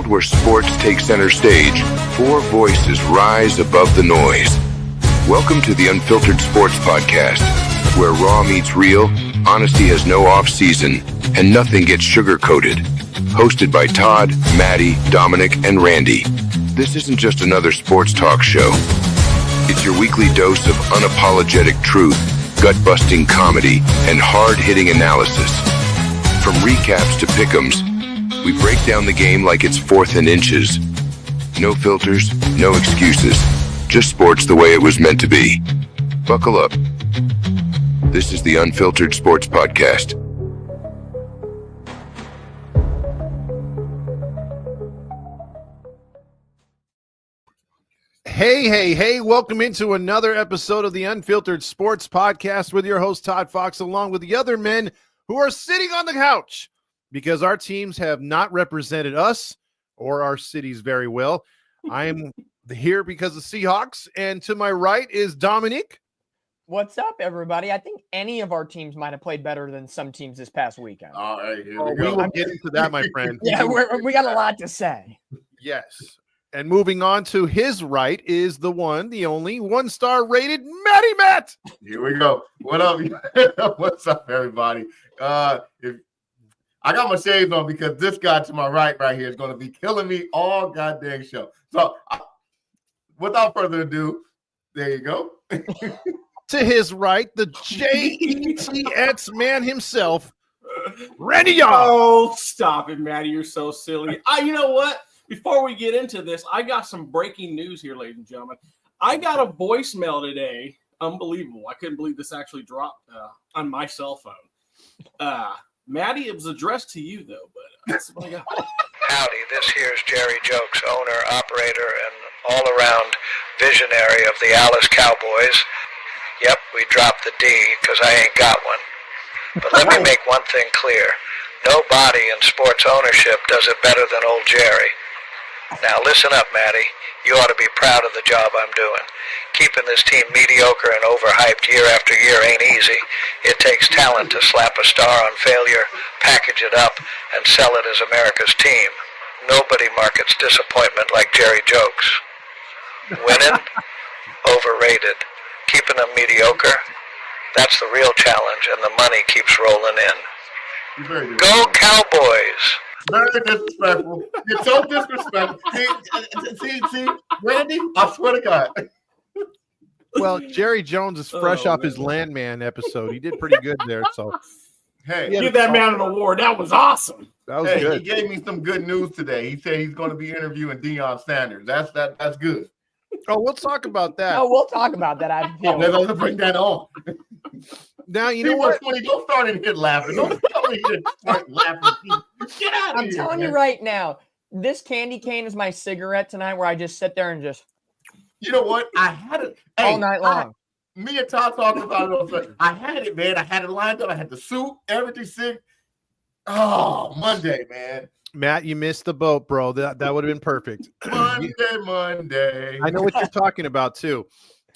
world where sports take center stage, four voices rise above the noise. Welcome to the Unfiltered Sports Podcast, where raw meets real, honesty has no off-season, and nothing gets sugar-coated. Hosted by Todd, Maddie, Dominic, and Randy. This isn't just another sports talk show. It's your weekly dose of unapologetic truth, gut-busting comedy, and hard-hitting analysis. From recaps to pick'ems, we break down the game like it's 4th and inches. No filters, no excuses. Just sports the way it was meant to be. Buckle up. This is the Unfiltered Sports Podcast. Hey, welcome into another episode of the Unfiltered Sports Podcast with your host, Todd Fox, along with the other men who are sitting on the couch because our teams have not represented us or our cities very well. I am here because of Seahawks, and to my right is Dominic. What's up, everybody? I think any of our teams might have played better than some teams this past weekend. All right, here we will get into that, my friend. Yeah, we got a lot to say. Yes. And moving on to his right is the one, the only, 1-star rated Matty Matt. Here we go. What up? What's up, everybody? If I got my shades on because this guy to my right here is going to be killing me all goddamn show. So, without further ado, there you go. To his right, the JETX man himself, Randy Young. Oh, stop it, Maddie. You're so silly. You know what? Before we get into this, I got some breaking news here, ladies and gentlemen. I got a voicemail today. Unbelievable. I couldn't believe this actually dropped on my cell phone. Maddie, it was addressed to you, though, but that's what I got. Howdy, this here's Jerry Jokes, owner, operator, and all-around visionary of the Alice Cowboys. Yep, we dropped the D because I ain't got one. But let me make one thing clear. Nobody in sports ownership does it better than old Jerry. Now listen up, Matty. You ought to be proud of the job I'm doing. Keeping this team mediocre and overhyped year after year ain't easy. It takes talent to slap a star on failure, package it up, and sell it as America's team. Nobody markets disappointment like Jerry Jokes. Winning? Overrated. Keeping them mediocre? That's the real challenge, and the money keeps rolling in. Go Cowboys! Very disrespectful. You're so disrespectful. See, Randy, I swear to God. Well, Jerry Jones is fresh off his Landman episode. He did pretty good there. So, hey, give that man an award. That was awesome. That was good. He gave me some good news today. He said he's going to be interviewing Deion Sanders. That's good. Oh, we'll talk about that. Oh, we'll talk about that. Let's bring that on. Now, you know what? Don't start in here laughing. Don't start in here laughing. Get out of I'm here, telling you right now, this candy cane is my cigarette tonight where I just sit there and just. You know what? I had it all night long. Me and Todd talking about it. I had it, man. I had it lined up. I had the suit, everything sick. Oh, Monday, man. Matt, you missed the boat, bro. That would have been perfect. Monday. I know what you're talking about, too.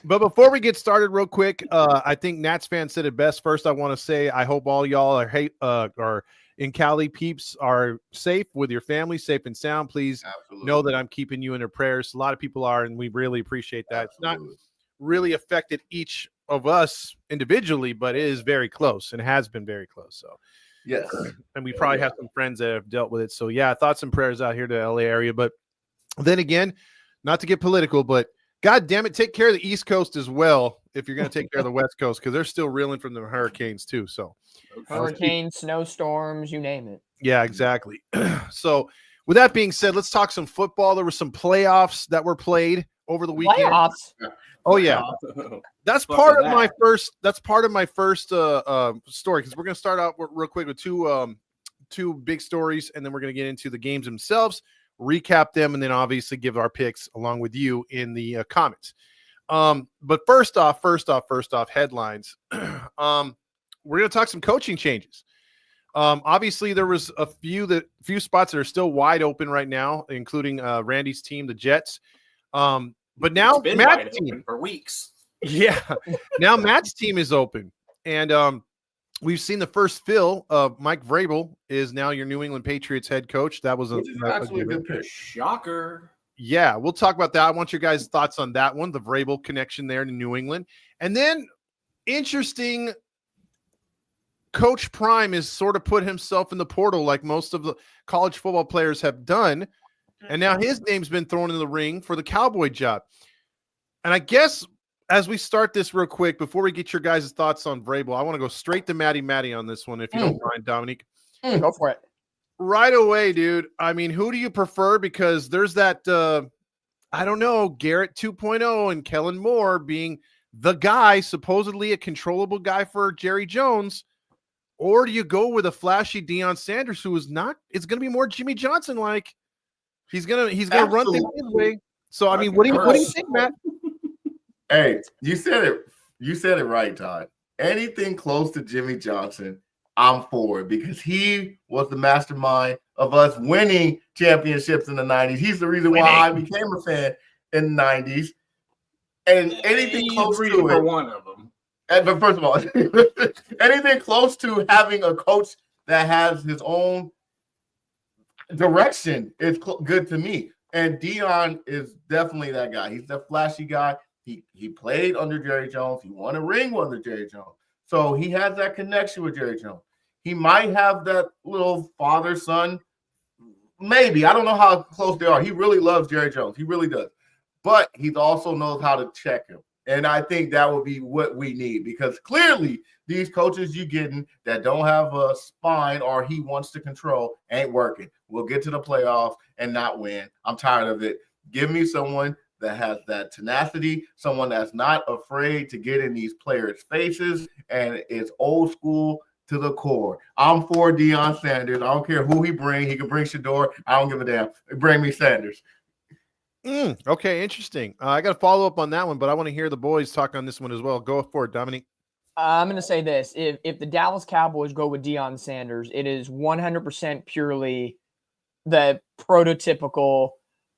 But before we get started real quick, I think Nats fan said it best. First, I want to say I hope all y'all are in Cali peeps are safe with your family, safe and sound. Please know that I'm keeping you in your prayers. A lot of people are, and we really appreciate that. Absolutely. It's not really affected each of us individually, but it is very close and has been very close. So, yes. And we probably have some friends that have dealt with it. So, yeah, thoughts and prayers out here to the LA area. But then again, not to get political, but God damn it, take care of the East Coast as well if you're going to take care of the West Coast because they're still reeling from the hurricanes too. So hurricanes, snowstorms, you name it. Yeah, exactly. So with that being said, let's talk some football. There were some playoffs that were played over the weekend. Playoffs? Oh yeah, that's part of my first. That's part of my first story because we're going to start out real quick with two big stories, and then we're going to get into the games themselves, recap them, and then obviously give our picks along with you in the comments. But first off, headlines. We're going to talk some coaching changes. Obviously, there was a few spots that are still wide open right now, including Randy's team, the Jets. But now Matt's team for weeks. Yeah. Now Matt's team is open. And we've seen the first fill of Mike Vrabel is now your New England Patriots head coach. That was actually a good pick. Shocker. Yeah, we'll talk about that. I want your guys' thoughts on that one, the Vrabel connection there to New England. And then, interesting, Coach Prime has sort of put himself in the portal like most of the college football players have done. And now his name's been thrown in the ring for the Cowboy job. And I guess as we start this real quick, before we get your guys' thoughts on Vrabel, I want to go straight to Matty on this one, if you don't mind, Dominique. Go for it. Right away, dude. I mean, who do you prefer? Because there's that, I don't know, Garrett 2.0 and Kellen Moore being the guy, supposedly a controllable guy for Jerry Jones. Or do you go with a flashy Deion Sanders who is not? It's going to be more Jimmy Johnson like. He's gonna run things his way. So I mean, what do you think, Matt? Hey, you said it. You said it right, Todd. Anything close to Jimmy Johnson, I'm for it because he was the mastermind of us winning championships in the 90s. He's the reason why I became a fan in the 90s. And anything close to it, one of them. But first of all, anything close to having a coach that has his own direction is good to me. And Deion is definitely that guy. He's the flashy guy. He played under Jerry Jones. He won a ring under Jerry Jones. So he has that connection with Jerry Jones. He might have that little father-son. Maybe. I don't know how close they are. He really loves Jerry Jones. He really does. But he also knows how to check him. And I think that would be what we need because clearly these coaches you getting that don't have a spine or he wants to control ain't working. We'll get to the playoffs and not win. I'm tired of it. Give me someone that has that tenacity, someone that's not afraid to get in these players' faces and is old school to the core. I'm for Deion Sanders. I don't care who he bring. He can bring Shador. I don't give a damn. Bring me Sanders. Okay, interesting. I got to follow up on that one, but I want to hear the boys talk on this one as well. Go for it, Dominique. I'm going to say this. If the Dallas Cowboys go with Deion Sanders, it is 100% purely the prototypical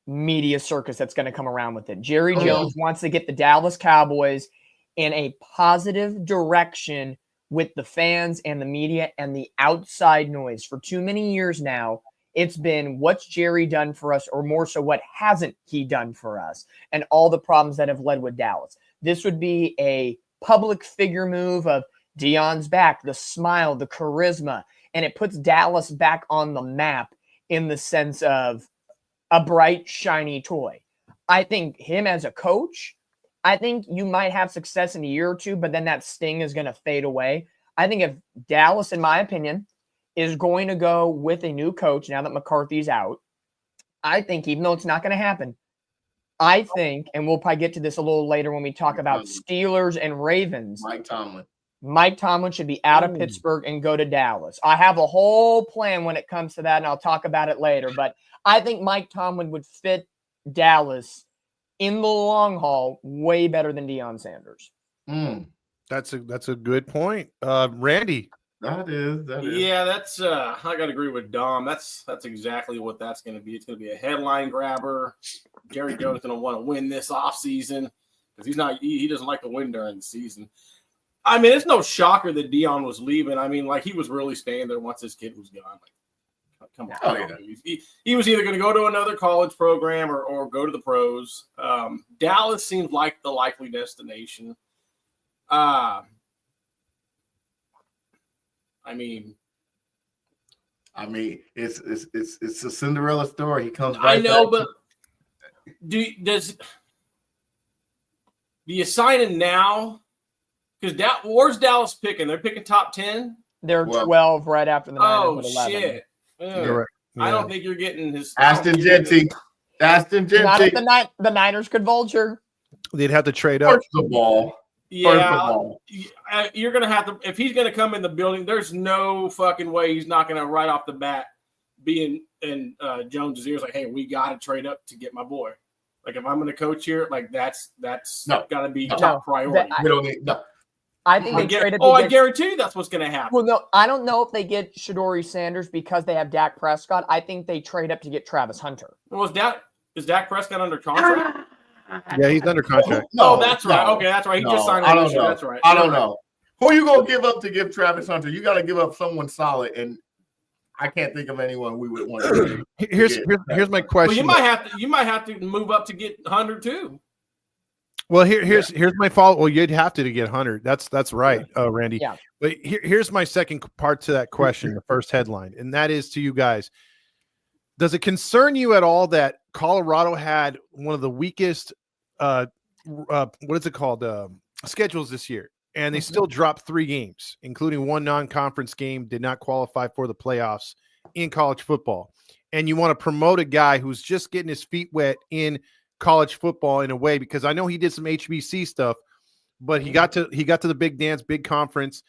media circus that's going to come around with it. Jerry Jones wants to get the Dallas Cowboys in a positive direction with the fans and the media and the outside noise. For too many years now, it's been what's Jerry done for us, or more so what hasn't he done for us, and all the problems that have led with Dallas. This would be a public figure move of Deion's back, the smile, the charisma, and it puts Dallas back on the map in the sense of a bright, shiny toy. I think him as a coach, I think you might have success in a year or two, but then that sting is going to fade away. I think if Dallas, in my opinion, is going to go with a new coach now that McCarthy's out, I think, even though it's not going to happen, I think, and we'll probably get to this a little later when we talk about Steelers and Ravens. Mike Tomlin should be out of Pittsburgh and go to Dallas. I have a whole plan when it comes to that, and I'll talk about it later. But I think Mike Tomlin would fit Dallas in the long haul way better than Deion Sanders. That's a good point. Randy. That is. Yeah, that's I gotta agree with Dom. That's exactly what that's gonna be. It's gonna be a headline grabber. Jerry Jones gonna want to win this offseason because he doesn't like to win during the season. I mean, it's no shocker that Deion was leaving. I mean, like he was really staying there once his kid was gone. Like, come on. Oh, yeah. He was either gonna go to another college program or go to the pros. Dallas seems like the likely destination. I mean, it's a Cinderella story. He comes. I know, but do you sign him now? Because where's Dallas picking? They're picking top 10. They're 12 right after the Niners. Oh with 11. Shit! Right. Yeah. I don't think you're getting his Ashton Genty. Not if the Niners could vulture. They'd have to trade up. First of all. Yeah, you're going to have to – if he's going to come in the building, there's no fucking way he's not going to right off the bat be in Jones's ears like, hey, we got to trade up to get my boy. Like, if I'm going to coach here, like, that's got to be top priority. I think they traded. I guarantee you that's what's going to happen. Well, no, I don't know if they get Shadori Sanders because they have Dak Prescott. I think they trade up to get Travis Hunter. Well, is Dak Prescott under contract? Yeah, he's under contract. That's right. Okay, that's right. He just signed a issue. That's right. I don't know. Who are you gonna give up to give Travis Hunter? You got to give up someone solid, and I can't think of anyone we would want to. Here's my question. Well, you might have to move up to get Hunter too. Well, here's my follow. Well, you'd have to get Hunter. That's right, Randy. Yeah. But here's my second part to that question, the first headline, and that is to you guys. Does it concern you at all that Colorado had one of the weakest, what is it called, schedules this year, and they still dropped 3 games, including one non-conference game, did not qualify for the playoffs in college football, and you want to promote a guy who's just getting his feet wet in college football in a way, because I know he did some HBC stuff, but he got to the big dance, big conference,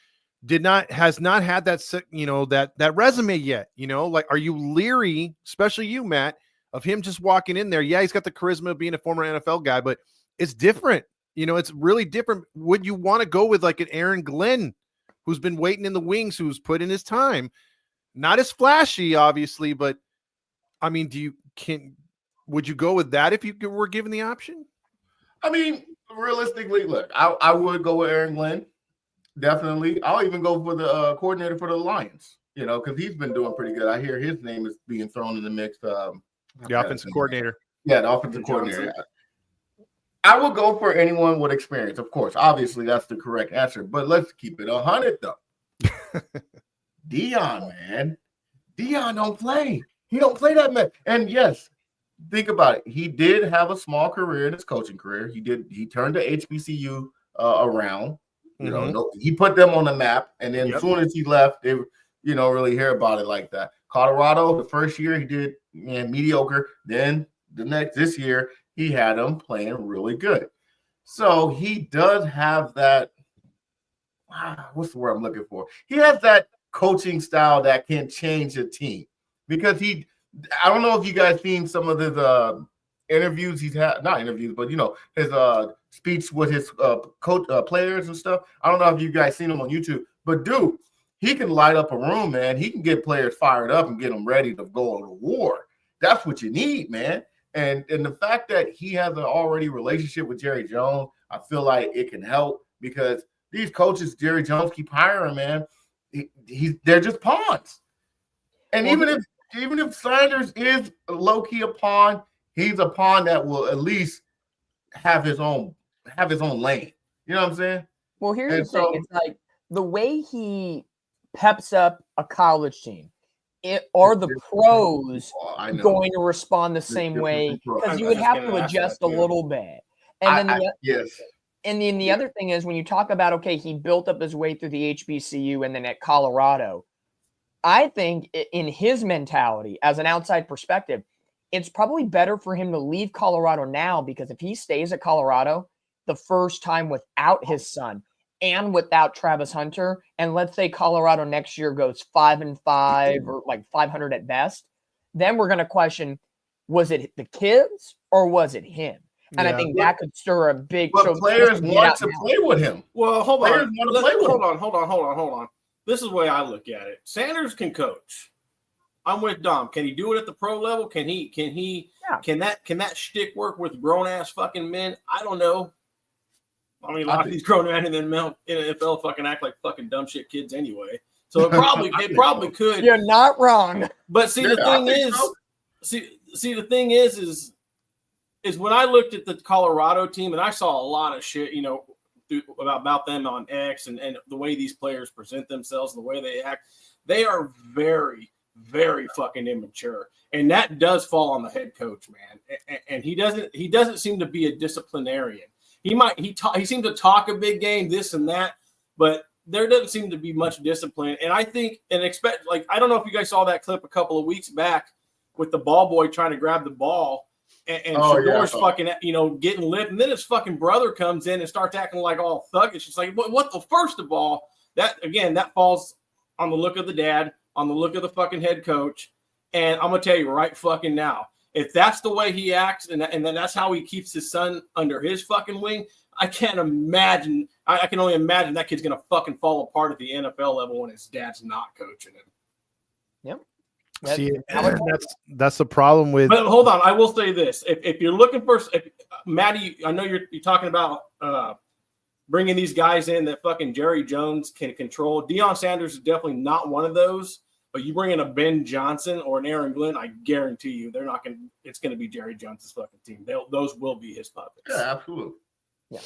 has not had that, that resume yet, like, are you leery, especially you, Matt, of him just walking in there? Yeah, he's got the charisma of being a former NFL guy, but it's different. It's really different. Would you want to go with like an Aaron Glenn who's been waiting in the wings, who's put in his time, not as flashy, obviously, but I mean, would you go with that if you were given the option? I mean, realistically, look, I would go with Aaron Glenn. Definitely. I'll even go for the coordinator for the Lions, because he's been doing pretty good. I hear his name is being thrown in the mix. The offensive coordinator. Yeah, the offensive coordinator. I would go for anyone with experience, of course. Obviously, that's the correct answer. But let's keep it 100, though. Deion, man. Deion don't play. He don't play that much. And yes, think about it. He did have a small career in his coaching career. He turned the HBCU around. He put them on the map, and then as soon as he left, they really hear about it like that. Colorado, the first year he did mediocre. Then this year he had them playing really good. So he does have that. What's the word I'm looking for? He has that coaching style that can change a team, because I don't know if you guys seen some of his interviews he's had, not interviews, but his speech with his coach players and stuff. I don't know if you guys seen him on YouTube, but dude, he can light up a room, man. He can get players fired up and get them ready to go to war. That's what you need, man. And the fact that he has an already relationship with Jerry Jones, I feel like it can help, because these coaches Jerry Jones keep hiring, man, they're just pawns. And even if Sanders is low-key a pawn, he's a pawn that will at least have his own lane. You know what I'm saying? Well, here's the thing. It's like the way he peps up a college team. Are the pros going to respond the same way? Because you would have to adjust a little bit. And then And then the other thing is, when you talk about, okay, he built up his way through the HBCU and then at Colorado, I think in his mentality, as an outside perspective, it's probably better for him to leave Colorado now, because if he stays at Colorado the first time without his son and without Travis Hunter, and let's say Colorado next year goes 5-5 or like 500 at best, then we're going to question, was it the kids or was it him? And I think that could stir a big. But players want to play with him. Well, hold on. Hold on. This is the way I look at it. Sanders can coach. I'm with Dom. Can he do it at the pro level? Can that shtick work with grown ass fucking men? I don't know. I mean, a lot of these grown men in the NFL fucking act like fucking dumb shit kids anyway. So it probably could. You're not wrong. But see, the thing is when I looked at the Colorado team, and I saw a lot of shit, about them on X and the way these players present themselves and the way they act, they are very, very fucking immature. And that does fall on the head coach, man. And he doesn't seem to be a disciplinarian. He seems to talk a big game, this and that, but there doesn't seem to be much discipline. And I think I don't know if you guys saw that clip a couple of weeks back with the ball boy trying to grab the ball. And Shador's fucking, getting lit. And then his fucking brother comes in and starts acting like all thuggish. It's like, what the first of all, that falls on the look of the dad, on the look of the fucking head coach. And I'm going to tell you right fucking now, if that's the way he acts and then that's how he keeps his son under his fucking wing, I can't imagine. I can only imagine that kid's going to fucking fall apart at the NFL level when his dad's not coaching him. Yep. See, that's the problem with. But hold on, I will say this: if you're looking for Maddie, I know you're talking about bringing these guys in that fucking Jerry Jones can control. Deion Sanders is definitely not one of those. But you bring in a Ben Johnson or an Aaron Glenn, I guarantee you they're not going to – it's going to be Jerry Jones' fucking team. Those will be his puppets. Yeah, absolutely. Yeah.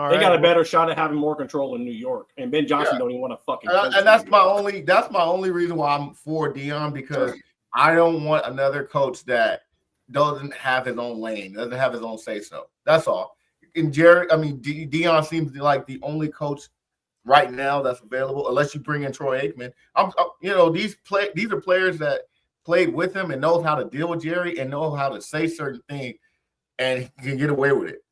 They got a better shot at having more control in New York. And Ben Johnson don't even want to fucking and that's my only reason why I'm for Deion, because I don't want another coach that doesn't have his own lane, doesn't have his own say-so. That's all. And Deion seems like the only coach right now that's available, unless you bring in Troy Aikman. These are players that played with him and knows how to deal with Jerry and know how to say certain things and can get away with it.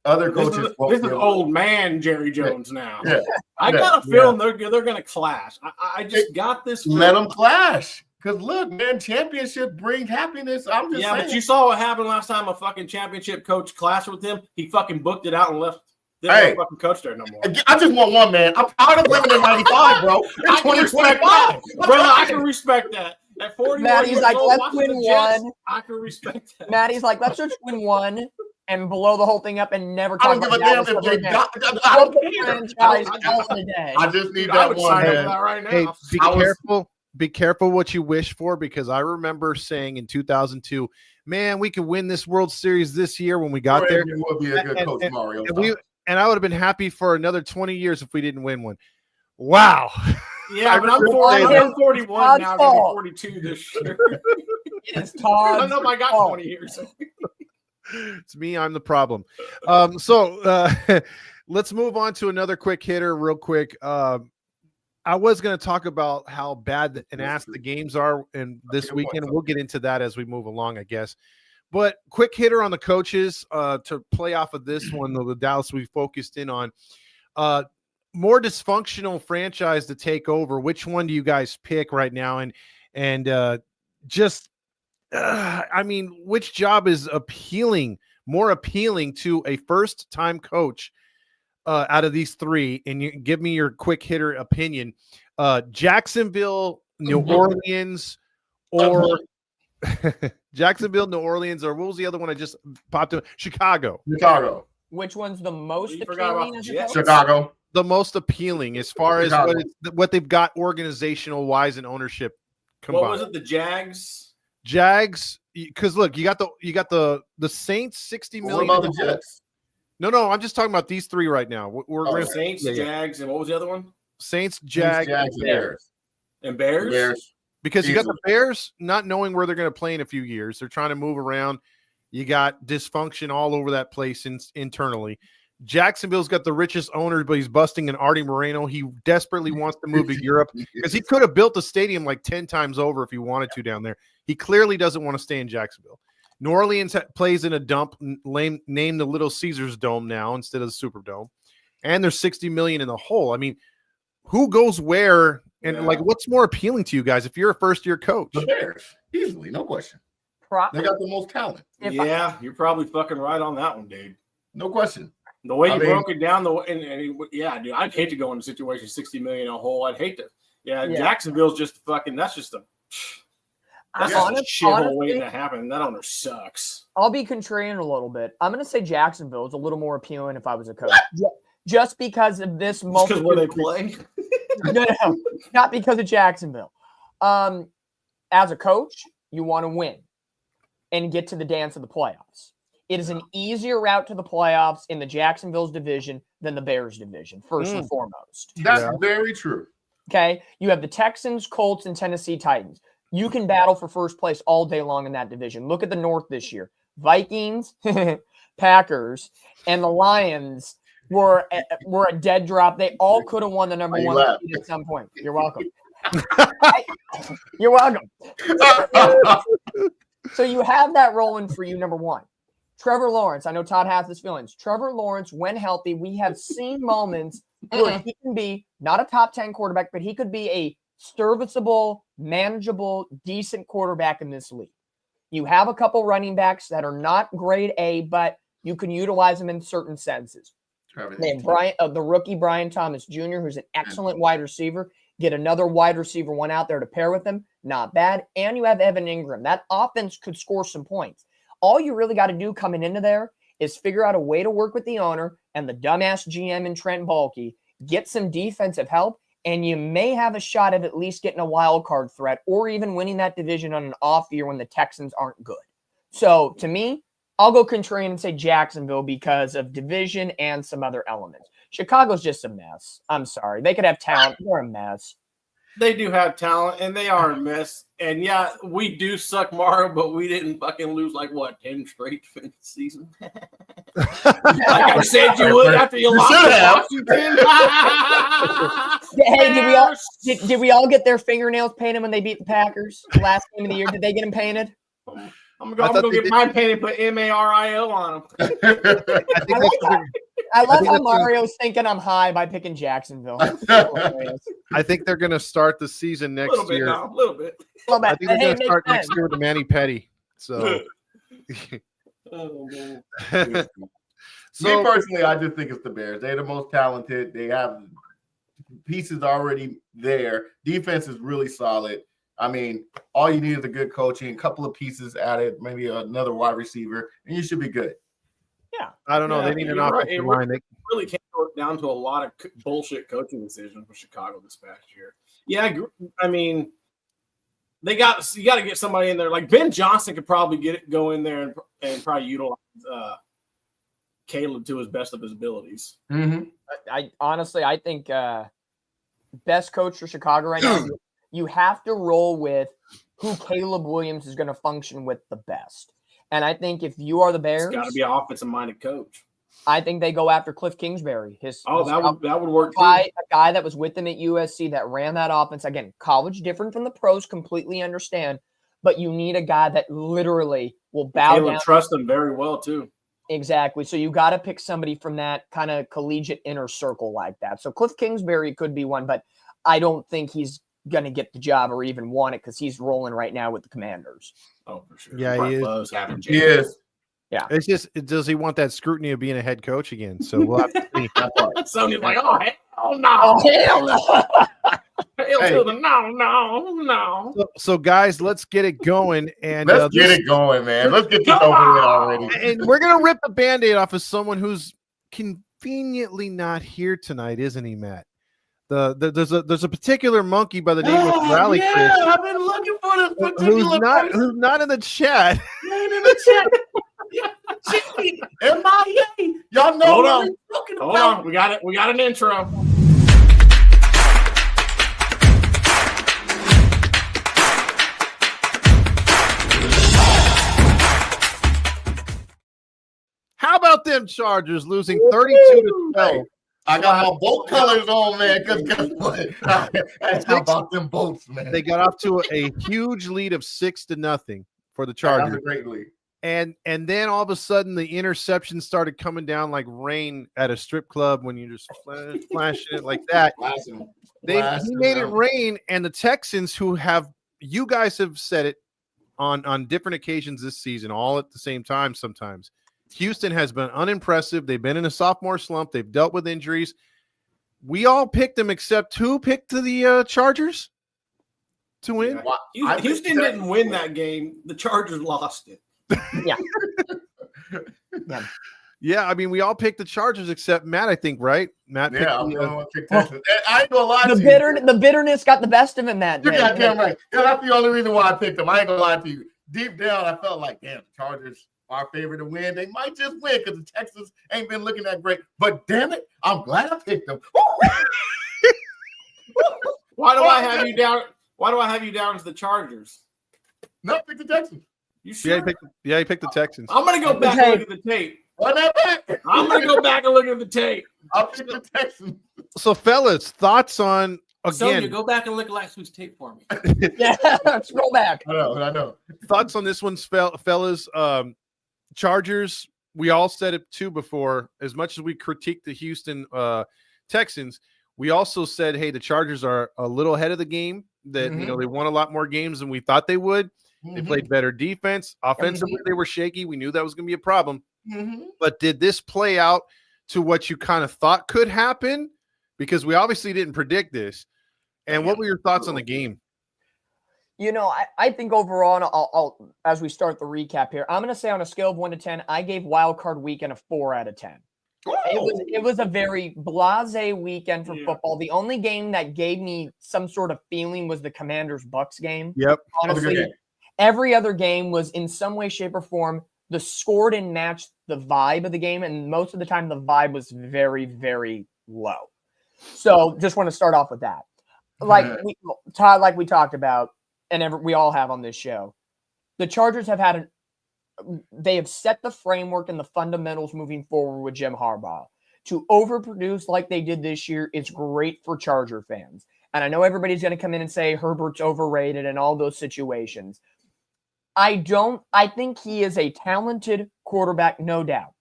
Other coaches. This is old man Jerry Jones now. Yeah. I got a feeling they're going to clash. I just got this feeling. Let them clash. Because look, man, championship brings happiness. I'm just saying. But you saw what happened last time a fucking championship coach clashed with him. He fucking booked it out and left. Didn't fucking coach there no more. I just want one, man. I'm tired of living in 95, bro. It's 2025. Brother, I can respect that. At 41 Maddie's like, let's win Jets, one. I can respect that. Maddie's like, let's just win one and blow the whole thing up and never talk about Dallas if they got. I don't care. I just need that one, man. Right now. Hey, be careful. Be careful what you wish for, because I remember saying in 2002, man, we could win this World Series this year when we got there. You would be a good coach, Mario. And I would have been happy for another 20 years if we didn't win one. Wow. Yeah, but I'm 41 now. I'm going to be 42 this year. It's Todd. I don't know if I got 20 years. It's me. I'm the problem. So let's move on to another quick hitter real quick. I was going to talk about how bad and ass the games are in this weekend. We'll get into that as we move along, I guess. But quick hitter on the coaches to play off of this one, the Dallas we focused in on. More dysfunctional franchise to take over. Which one do you guys pick right now? And which job is more appealing to a first-time coach out of these three? And you give me your quick hitter opinion. Jacksonville, New Orleans, or Jacksonville, New Orleans, or what was the other one I just popped in? Chicago. Which one's the most appealing? Chicago. The most appealing as far as what they've got organizational wise and ownership combined. What was it? The Jags, because look, you got the Saints, $60 million. What about the Jets? No, I'm just talking about these three right now. We're Saints, Jags, and what was the other one? Saints, Jags, and Bears. And Bears? Because you got the Bears not knowing where they're going to play in a few years. They're trying to move around. You got dysfunction all over that place internally. Jacksonville's got the richest owner, but he's busting an Artie Moreno. He desperately wants to move to Europe because he could have built a stadium like 10 times over if he wanted to down there. He clearly doesn't want to stay in Jacksonville. New Orleans plays in a dump named the Little Caesars Dome now instead of the Superdome. And there's $60 million in the hole. I mean, who goes where? And what's more appealing to you guys if you're a first-year coach? The Bears, easily, no question. They got the most talent. You're probably fucking right on that one, dude. No question. The way you broke it down, dude, I'd hate to go in a situation $60 million in a hole. I'd hate to. Jacksonville's just fucking. That's just a shithole waiting to happen. That owner sucks. I'll be contrarian a little bit. I'm going to say Jacksonville is a little more appealing if I was a coach. Just because of this moment. Because where they play? No, not because of Jacksonville. As a coach, you want to win and get to the dance of the playoffs. It is an easier route to the playoffs in the Jacksonville's division than the Bears division, first and foremost. That's very true. Okay? You have the Texans, Colts, and Tennessee Titans. You can battle for first place all day long in that division. Look at the North this year. Vikings, Packers, and the Lions were a dead drop. They all could have won the number one seed at some point. You're welcome. You're welcome. So you have that rolling for you, number one. Trevor Lawrence, I know Todd has his feelings. Trevor Lawrence, when healthy, we have seen moments where he can be not a top 10 quarterback, but he could be a serviceable, manageable, decent quarterback in this league. You have a couple running backs that are not grade A, but you can utilize them in certain senses. They have the rookie Brian Thomas Jr., who's an excellent wide receiver. Get another wide receiver one out there to pair with him. Not bad. And you have Evan Ingram. That offense could score some points. All you really got to do coming into there is figure out a way to work with the owner and the dumbass GM in Trent Baalke, get some defensive help, and you may have a shot at least getting a wild card threat or even winning that division on an off year when the Texans aren't good. So to me, I'll go contrarian and say Jacksonville because of division and some other elements. Chicago's just a mess. I'm sorry. They could have talent. They're a mess. They do have talent, and they are a mess. And, yeah, we do suck, Mario, but we didn't fucking lose, 10 straight for the season. Like I said you would after you lost to Washington. Hey, did we all get their fingernails painted when they beat the Packers last game of the year? Did they get them painted? I'm going to go get mine painted, put Mario on them. I love how Mario's thinking I'm high by picking Jacksonville. I think they're going to start the season next year. A little bit. I think they're going to start next year with the Manny Petty. So, oh, man. Me personally, I just think it's the Bears. They're the most talented. They have pieces already there. Defense is really solid. I mean, all you need is a good coaching, a couple of pieces added, maybe another wide receiver, and you should be good. Yeah. I don't know. They need an offensive line. It really came down to a lot of bullshit coaching decisions for Chicago this past year. Yeah, I mean, you got to get somebody in there. Like Ben Johnson could probably go in there and probably utilize Caleb to his best of his abilities. Mm-hmm. I think best coach for Chicago right now, you have to roll with who Caleb Williams is going to function with the best. And I think if you are the Bears, it's got to be an offensive-minded coach. I think they go after Cliff Kingsbury. That would work too. A guy that was with him at USC that ran that offense. Again, college different from the pros, completely understand. But you need a guy that literally will bow down. Trust him very well too. Exactly. So you got to pick somebody from that kind of collegiate inner circle like that. So Cliff Kingsbury could be one, but I don't think he's going to get the job or even want it because he's rolling right now with the Commanders. Oh, for sure. Yeah, he is. He is. Yeah. It's just, does he want that scrutiny of being a head coach again? So we'll have to see. Somebody's like, oh, hell no. Oh, hell no. No. So, guys, let's get it going. And let's get it going, man. Let's get this over with already. And we're going to rip the Band-Aid off of someone who's conveniently not here tonight, isn't he, Matt? There's a particular monkey by the name of Rally Chris. Yeah, I've been looking for this particular who's not in the chat. Ain't in the chat. MIA. Y'all know Hold what on. I'm talking about. Hold on. We got it. We got an intro. How about them Chargers losing 32-12? I got my boat colors on, man. Because guess what? How about them boats, man? They got off to a huge lead of 6-0 for the Chargers. That's a great lead. And then all of a sudden the interceptions started coming down like rain at a strip club when you just flashing it like that. He made it rain, and the Texans, who you guys have said it on different occasions this season, all at the same time sometimes. Houston has been unimpressive. They've been in a sophomore slump. They've dealt with injuries. We all picked them except who picked the Chargers to win? Yeah. Houston didn't win that game. The Chargers lost it. Yeah. Yeah, I mean, we all picked the Chargers except Matt, I think, right? Matt picked I'm the only one picked Texans. I ain't gonna lie to you. The bitterness got the best of him that day. You're goddamn right. Yeah, that's the only reason why I picked them. I ain't gonna lie to you. Deep down, I felt like, damn, the Chargers are favorite to win. They might just win because the Texans ain't been looking that great. But damn it, I'm glad I picked them. Why do I have you down? Why do I have you down as the Chargers? No, pick the Texans. You sure? Yeah, he picked the Texans. I'm gonna go back and look at the tape. I'm gonna go back and look at the tape. I'll pick the Texans. So, fellas, thoughts on again? Sonia, go back and look at last week's tape for me. Yeah, scroll back. I know. Thoughts on this one, fellas? Chargers. We all said it too before. As much as we critiqued the Houston Texans, we also said, hey, the Chargers are a little ahead of the game. That they won a lot more games than we thought they would. They played better defense. Offensively, they were shaky. We knew that was going to be a problem. But did this play out to what you kind of thought could happen? Because we obviously didn't predict this. And what were your thoughts on the game? You know, I think overall, and I'll as we start the recap here, I'm going to say on a scale of 1 to 10, I gave Wild Card Weekend a 4 out of 10. It was a very blasé weekend for football. The only game that gave me some sort of feeling was the Commanders-Bucks game. Yep. Honestly, every other game was in some way, shape, or form. The score didn't match the vibe of the game, and most of the time the vibe was very, very low. So just want to start off with that. Todd, like we talked about, and we all have on this show, the Chargers have they have set the framework and the fundamentals moving forward with Jim Harbaugh. To overproduce like they did this year is great for Charger fans. And I know everybody's going to come in and say Herbert's overrated and all those situations. I think he is a talented quarterback, no doubt.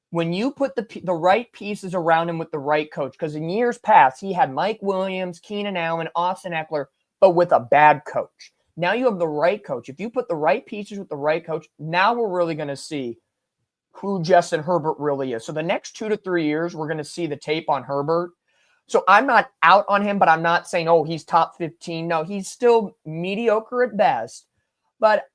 When you put the right pieces around him with the right coach, because in years past, he had Mike Williams, Keenan Allen, Austin Eckler, but with a bad coach. Now you have the right coach. If you put the right pieces with the right coach, now we're really going to see who Justin Herbert really is. So the next 2 to 3 years, we're going to see the tape on Herbert. So I'm not out on him, but I'm not saying, oh, he's top 15. No, he's still mediocre at best. But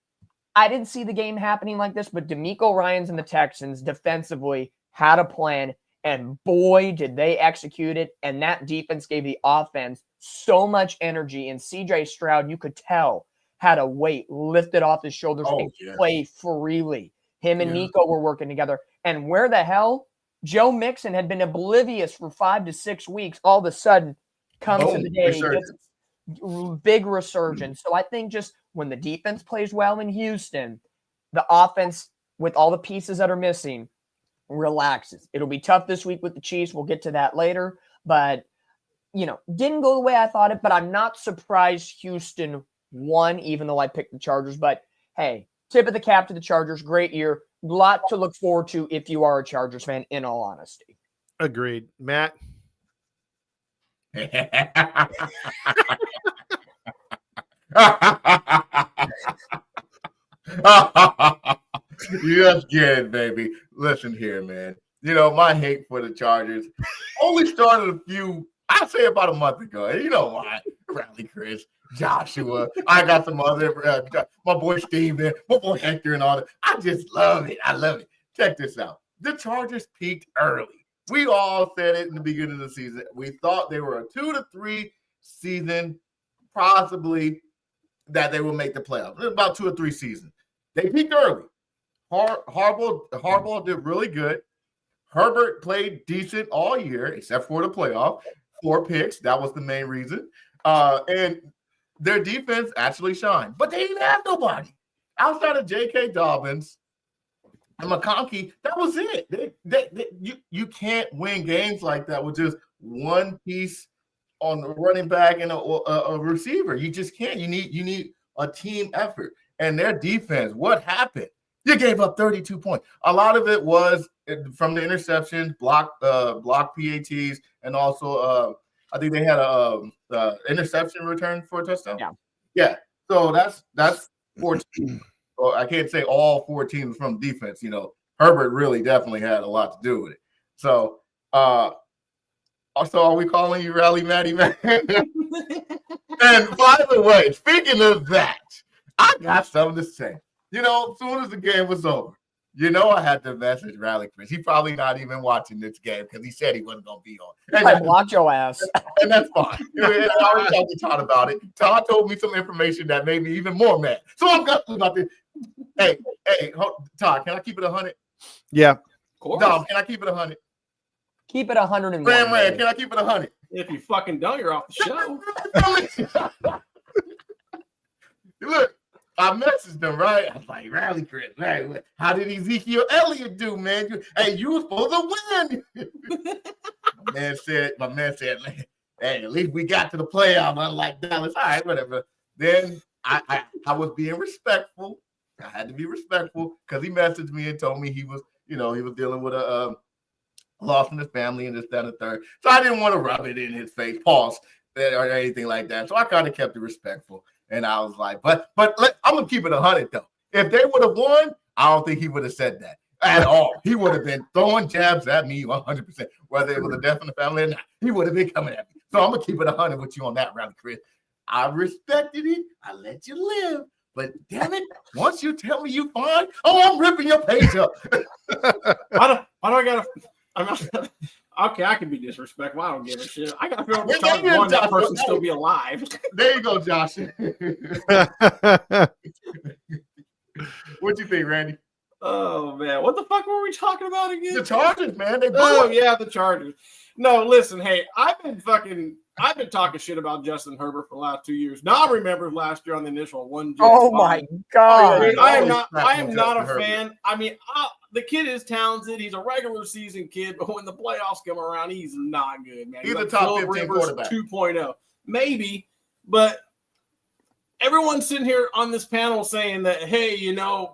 I didn't see the game happening like this, but DeMeco Ryans and the Texans defensively had a plan, and boy, did they execute it. And that defense gave the offense so much energy. And C.J. Stroud, you could tell, had a weight lifted off his shoulders and play freely. Him and Nico were working together. And where the hell? Joe Mixon had been oblivious for 5 to 6 weeks. All of a sudden, comes to the day, big resurgence. So I think just when the defense plays well in Houston, the offense, with all the pieces that are missing, relaxes. It'll be tough this week with the Chiefs. We'll get to that later. But, didn't go the way I thought it. But I'm not surprised Houston won, even though I picked the Chargers. But, hey, tip of the cap to the Chargers. Great year. A lot to look forward to if you are a Chargers fan, in all honesty. Agreed. Matt? Yes, good, baby. Listen here, man. My hate for the Chargers only started I'd say about a month ago. And you know why? Rally Chris, Joshua. I got some other, my boy Steven, my boy Hector and all that. I just love it. I love it. Check this out. The Chargers peaked early. We all said it in the beginning of the season. We thought they were a 2 to 3 season, possibly that they would make the playoffs. About 2 or 3 seasons. They peaked early. Harbaugh did really good. Herbert played decent all year, except for the playoff. 4 picks. That was the main reason. And their defense actually shined. But they didn't have nobody. Outside of J.K. Dobbins and McConkey, that was it. You can't win games like that with just one piece on the running back and a receiver. You just can't. You need a team effort. And their defense, what happened? You gave up 32 points. A lot of it was from the interceptions, block PATs, and also I think they had a interception return for a touchdown. Yeah. So that's 14. Well, I can't say all 4 teams from defense. Herbert really definitely had a lot to do with it. So, also, are we calling you Rally Matty Man? And by the way, speaking of that, I got something to say. As soon as the game was over, I had to message Rally Chris. He's probably not even watching this game because he said he wasn't going to be on. And I blocked your ass. And that's fine. I already talked to Todd about it. Todd told me some information that made me even more mad. So I'm going about this. Hey, Todd, can I keep it 100? Yeah. Of course. Dom, can I keep it 100? Keep it 101. Ram, can I keep it 100? If you fucking don't, you're off the show. Look, I messaged them, right? I was like, Rally Chris, right? How did Ezekiel Elliott do, man? You were supposed to win. My man said, hey, at least we got to the playoff, unlike Dallas. All right, whatever. Then I was being respectful. I had to be respectful because he messaged me and told me he was dealing with a loss in his family and this, that, and the third. So I didn't want to rub it in his face, pause, or anything like that. So I kind of kept it respectful. And I was like, but I'm going to keep it 100, though. If they would have won, I don't think he would have said that at all. He would have been throwing jabs at me 100%, whether it was a death in the family or not. He would have been coming at me. So I'm going to keep it 100 with you on that, Rally Chris. I respected it. I let you live. But damn it, once you tell me you fine, I'm ripping your page up. Why do I got to I'm not. Okay, I can be disrespectful. I don't give a shit. I got to feel the Chargers won. That person still be alive. There you go, Josh. What you think, Randy? Oh man, what the fuck were we talking about again? The Chargers, man. The Chargers. No, listen, hey, I've been talking shit about Justin Herbert for the last 2 years. Now I remember last year on the initial one. Oh my God! Dude, I am not a fan. I mean, the kid is talented. He's a regular season kid, but when the playoffs come around, he's not good, man. He's a top 15 quarterback. 2.0, maybe, but. Everyone's sitting here on this panel saying that, hey,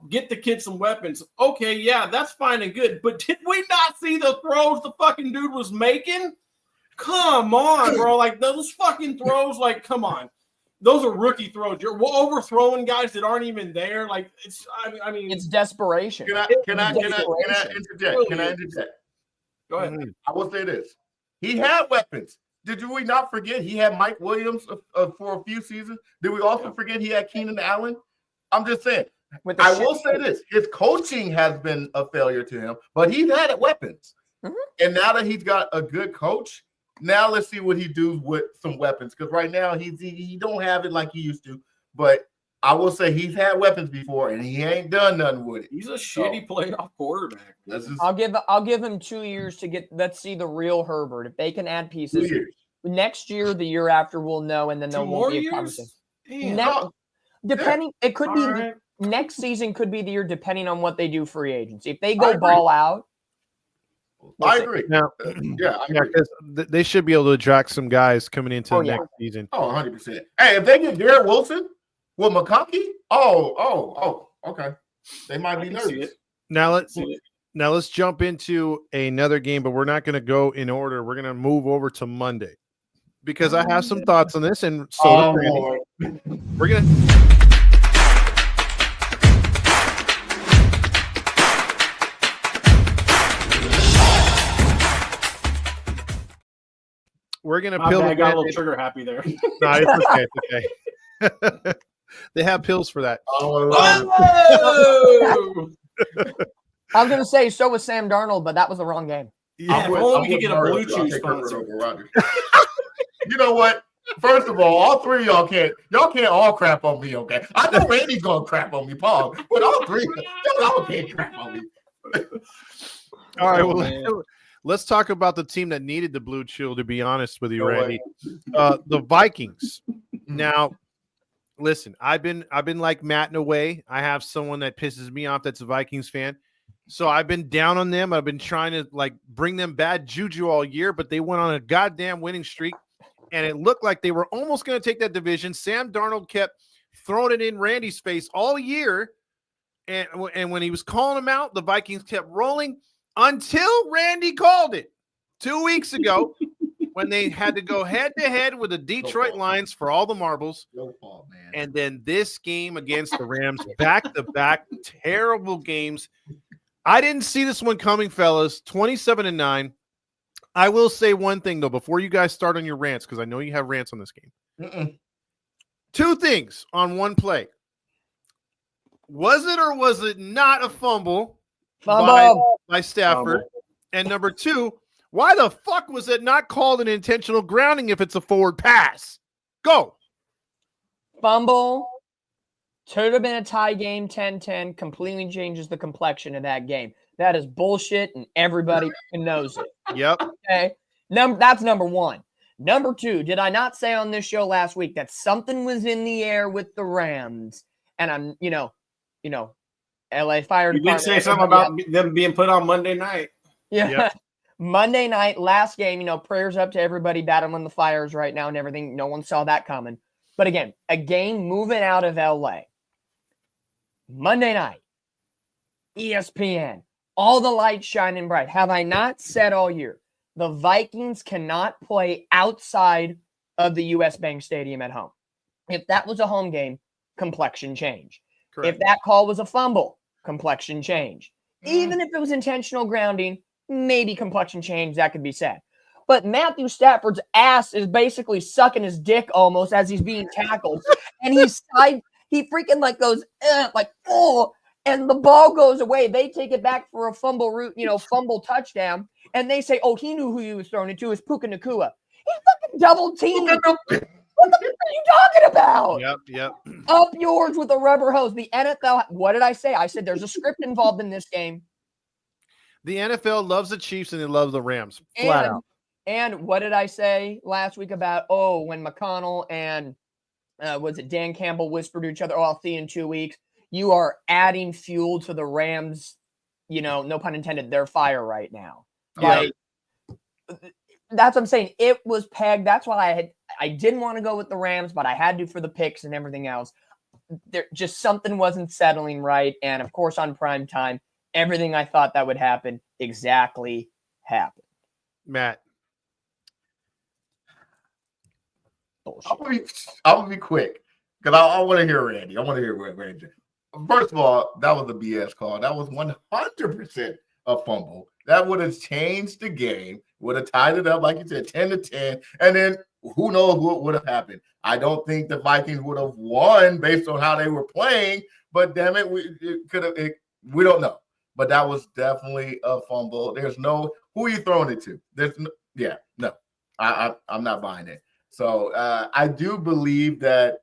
get the kid some weapons. Okay, yeah, that's fine and good. But did we not see the throws the fucking dude was making? Come on, bro. Like, those fucking throws, like, come on. Those are rookie throws. You're overthrowing guys that aren't even there. Like, I mean. It's desperation. Can I interject? Can I interject? Go ahead. I will say this. He had weapons. Did we not forget he had Mike Williams for a few seasons? Did we also forget he had Keenan Allen? I'm just saying. I will say this. His coaching has been a failure to him, but he's had weapons. Mm-hmm. And now that he's got a good coach, now let's see what he does with some weapons. Because right now he don't have it like he used to. But I will say he's had weapons before, and he ain't done nothing with it. He's a shitty playoff quarterback. I'll give him 2 years to get. Let's see the real Herbert. If they can add pieces, 2 years. Next year, the year after, we'll know, and then there won't be a conversation. It could be right. Next season. Could be the year, depending on what they do free agency. If they go ball out, I agree. Now, because they should be able to attract some guys coming into the next season. 100%. Hey, if they get Garrett Wilson. Well, McConkey? Okay. They might be nervous. Now let's jump into another game, but we're not going to go in order. We're going to move over to Monday because I have some thoughts on this, and so we're going to peel. I got a little trigger happy there. No, it's okay. They have pills for that. I was going to say, so was Sam Darnold, but that was the wrong game. Yeah, if only we could get a blue chew sponsor. You know what? First of all three of y'all can't all crap on me, okay? I know Randy's going to crap on me, Paul, but all three of y'all can't crap on me. All right, well, let's talk about the team that needed the blue chew, to be honest with you, Randy. The Vikings. Now, listen, I've been like Matt in a way. I have someone that pisses me off that's a Vikings fan. So I've been down on them. I've been trying to bring them bad juju all year, but they went on a goddamn winning streak, and it looked like they were almost going to take that division. Sam Darnold kept throwing it in Randy's face all year, and when he was calling him out, the Vikings kept rolling until Randy called it 2 weeks ago. When they had to go head-to-head with the Detroit Lions for all the marbles. And then this game against the Rams, back-to-back terrible games. I didn't see this one coming, fellas. 27-9. I will say one thing, though, before you guys start on your rants, because I know you have rants on this game. Two things on one play. Was it or was it not a fumble by Stafford? And number two, why the fuck was it not called an intentional grounding if it's a forward pass? Go. Fumble. Should have been a tie game, 10-10. Completely changes the complexion of that game. That is bullshit, and everybody knows it. Yep. Okay. That's number one. Number two, did I not say on this show last week that something was in the air with the Rams? And I'm, LA Fire Department. You did say something about them being put on Monday night. Yeah. Yep. Monday night, last game, prayers up to everybody battling the fires right now and everything. No one saw that coming. But again, a game moving out of LA. Monday night, ESPN, all the lights shining bright. Have I not said all year, the Vikings cannot play outside of the US Bank Stadium at home? If that was a home game, complexion change. Correct. If that call was a fumble, complexion change. Even if it was intentional grounding, maybe complexion change, that could be said. But Matthew Stafford's ass is basically sucking his dick almost as he's being tackled. And he freaking goes, and the ball goes away. They take it back for a fumble touchdown, and they say, "Oh, he knew who he was throwing it to. Is Puka Nacua. He's fucking double teamed. What the fuck are you talking about? Yep. Up yours with a rubber hose. The NFL. What did I say? I said there's a script involved in this game. The NFL loves the Chiefs and they love the Rams. Flat out. And what did I say last week about when McConnell and was it Dan Campbell whispered to each other, I'll see you in 2 weeks. You are adding fuel to the Rams, no pun intended, their fire right now. Yeah. That's what I'm saying. It was pegged. That's why I didn't want to go with the Rams, but I had to for the picks and everything else. There just something wasn't settling right. And of course, on prime time, everything I thought that would happen exactly happened. Matt. I'm gonna be quick because I want to hear Randy. I want to hear Randy. First of all, that was a BS call. That was 100% a fumble. That would have changed the game. Would have tied it up, like you said, 10-10, and then who knows what would have happened. I don't think the Vikings would have won based on how they were playing. But damn it, we don't know. But that was definitely a fumble. There's no who are you throwing it to? No. I'm not buying it. So I do believe that,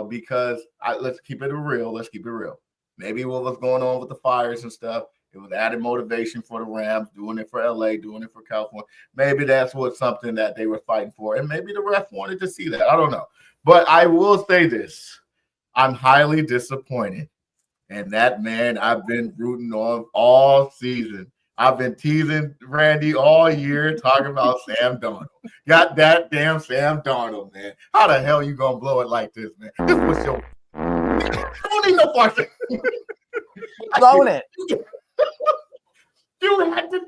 because let's keep it real. Let's keep it real. Maybe what was going on with the fires and stuff, it was added motivation for the Rams, doing it for LA, doing it for California. Maybe that's something that they were fighting for. And maybe the ref wanted to see that. I don't know. But I will say this. I'm highly disappointed. And that man I've been rooting on all season. I've been teasing Randy all year talking about Sam Darnold. Got that damn Sam Darnold, man. How the hell you gonna blow it like this, man? This was your I don't need no fucking Blowing it. You had the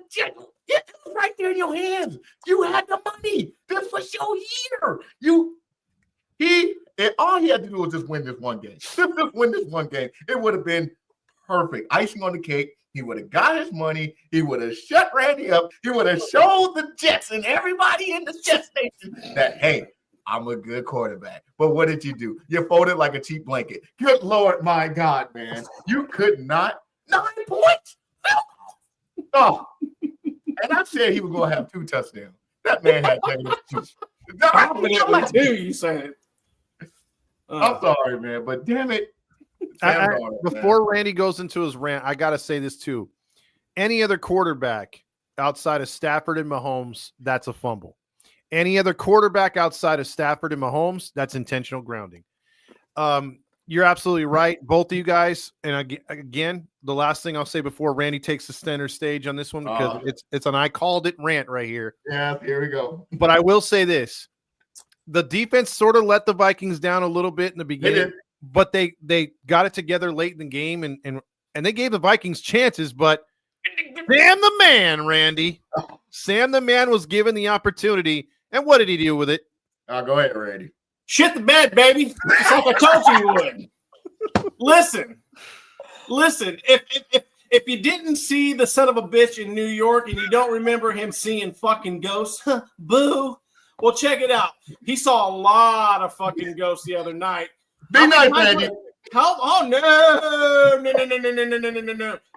it was right there in your hands. You had the money. This was your year. All he had to do was just win this one game. Just win this one game. It would have been perfect. Icing on the cake. He would have got his money. He would have shut Randy up. He would have showed the Jets and everybody in the Jets station that, hey, I'm a good quarterback. But what did you do? You folded like a cheap blanket. Good Lord, my God, man. You could not. 9 points. Oh. And I said he was going to have 2 touchdowns. That man had 2. Confidently, you said. I'm sorry, man, but damn it. Before Randy goes into his rant, I got to say this too. Any other quarterback outside of Stafford and Mahomes, that's a fumble. Any other quarterback outside of Stafford and Mahomes, that's intentional grounding. You're absolutely right, both of you guys. And again, the last thing I'll say before Randy takes the center stage on this one, because it's an I called it rant right here. Yeah, here we go. But I will say this. The defense sort of let the Vikings down a little bit in the beginning. But they got it together late in the game, and they gave the Vikings chances. But Sam the man, Randy, Sam the man was given the opportunity, and what did he do with it? Go ahead, Randy. Shit the bed, baby. Just like I told you would. Listen. If you didn't see the son of a bitch in New York and you don't remember him seeing fucking ghosts, boo. Well, check it out. He saw a lot of fucking ghosts the other night. Be nice, Randy. Oh, no.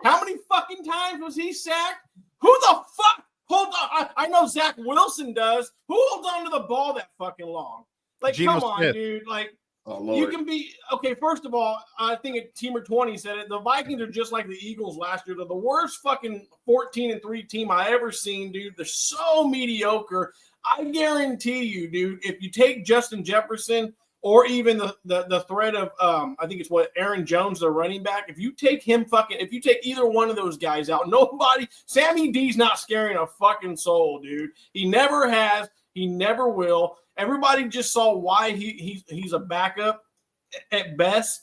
How many fucking times was he sacked? Who the fuck? Hold on. I know Zach Wilson does. Who holds on to the ball that fucking long? Like, Geno come on, Smith. dude. Like, Lord. you can be – okay, first of all, I think Teamer 20 said it. The Vikings are just like the Eagles last year. They're the worst fucking 14-3 team I ever seen, dude. They're so mediocre. I guarantee you, dude, if you take Justin Jefferson – or even the threat of I think it's Aaron Jones, the running back. If you take either one of those guys out, Sammy D's not scaring a fucking soul, dude. He never has. He never will. Everybody just saw why he's a backup at best.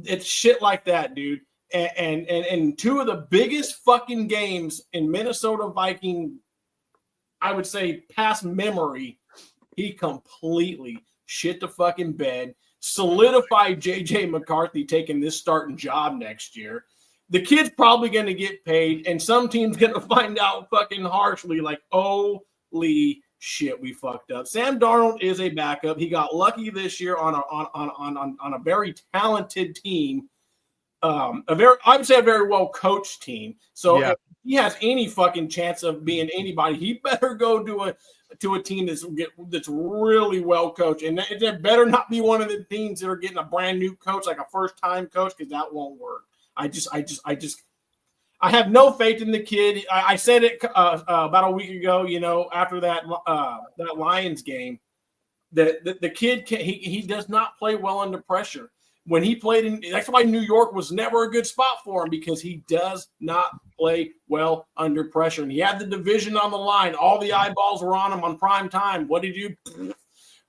It's shit like that, dude. And 2 of the biggest fucking games in Minnesota Viking, I would say past memory, he completely shit the fucking bed, solidify J.J. McCarthy taking this starting job next year. The kid's probably going to get paid, and some team's going to find out fucking harshly, like, holy shit, we fucked up. Sam Darnold is a backup. He got lucky this year on a very talented team. I would say a very well coached team. So Yeah. if he has any fucking chance of being anybody, he better go to a team that's really well coached, and it better not be one of the teams that are getting a brand new coach, like a first time coach, because that won't work. I have no faith in the kid. I said it about a week ago, after that Lions game, that the kid he does not play well under pressure. When he played that's why New York was never a good spot for him, because he does not play well under pressure. And he had the division on the line. All the eyeballs were on him on prime time. What did he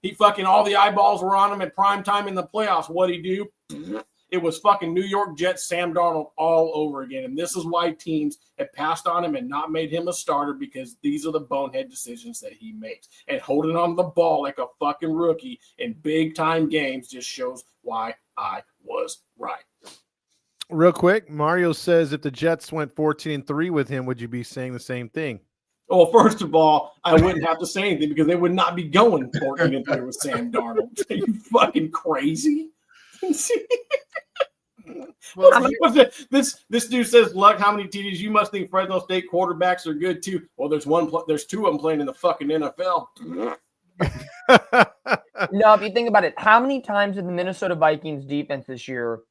do? All the eyeballs were on him at prime time in the playoffs. What did he do? It was fucking New York Jets, Sam Darnold all over again. And this is why teams have passed on him and not made him a starter, because these are the bonehead decisions that he makes. And holding on to the ball like a fucking rookie in big-time games just shows why I was right. Real quick, Mario says if the Jets went 14-3 with him, would you be saying the same thing? Well, first of all, I wouldn't have to say anything, because they would not be going 14-3 with Sam Darnold. Are you fucking crazy? Well, this dude says, "Luck, how many TDs? You must think Fresno State quarterbacks are good too." Well, there's two of them playing in the fucking NFL. No, if you think about it, how many times did the Minnesota Vikings defense this year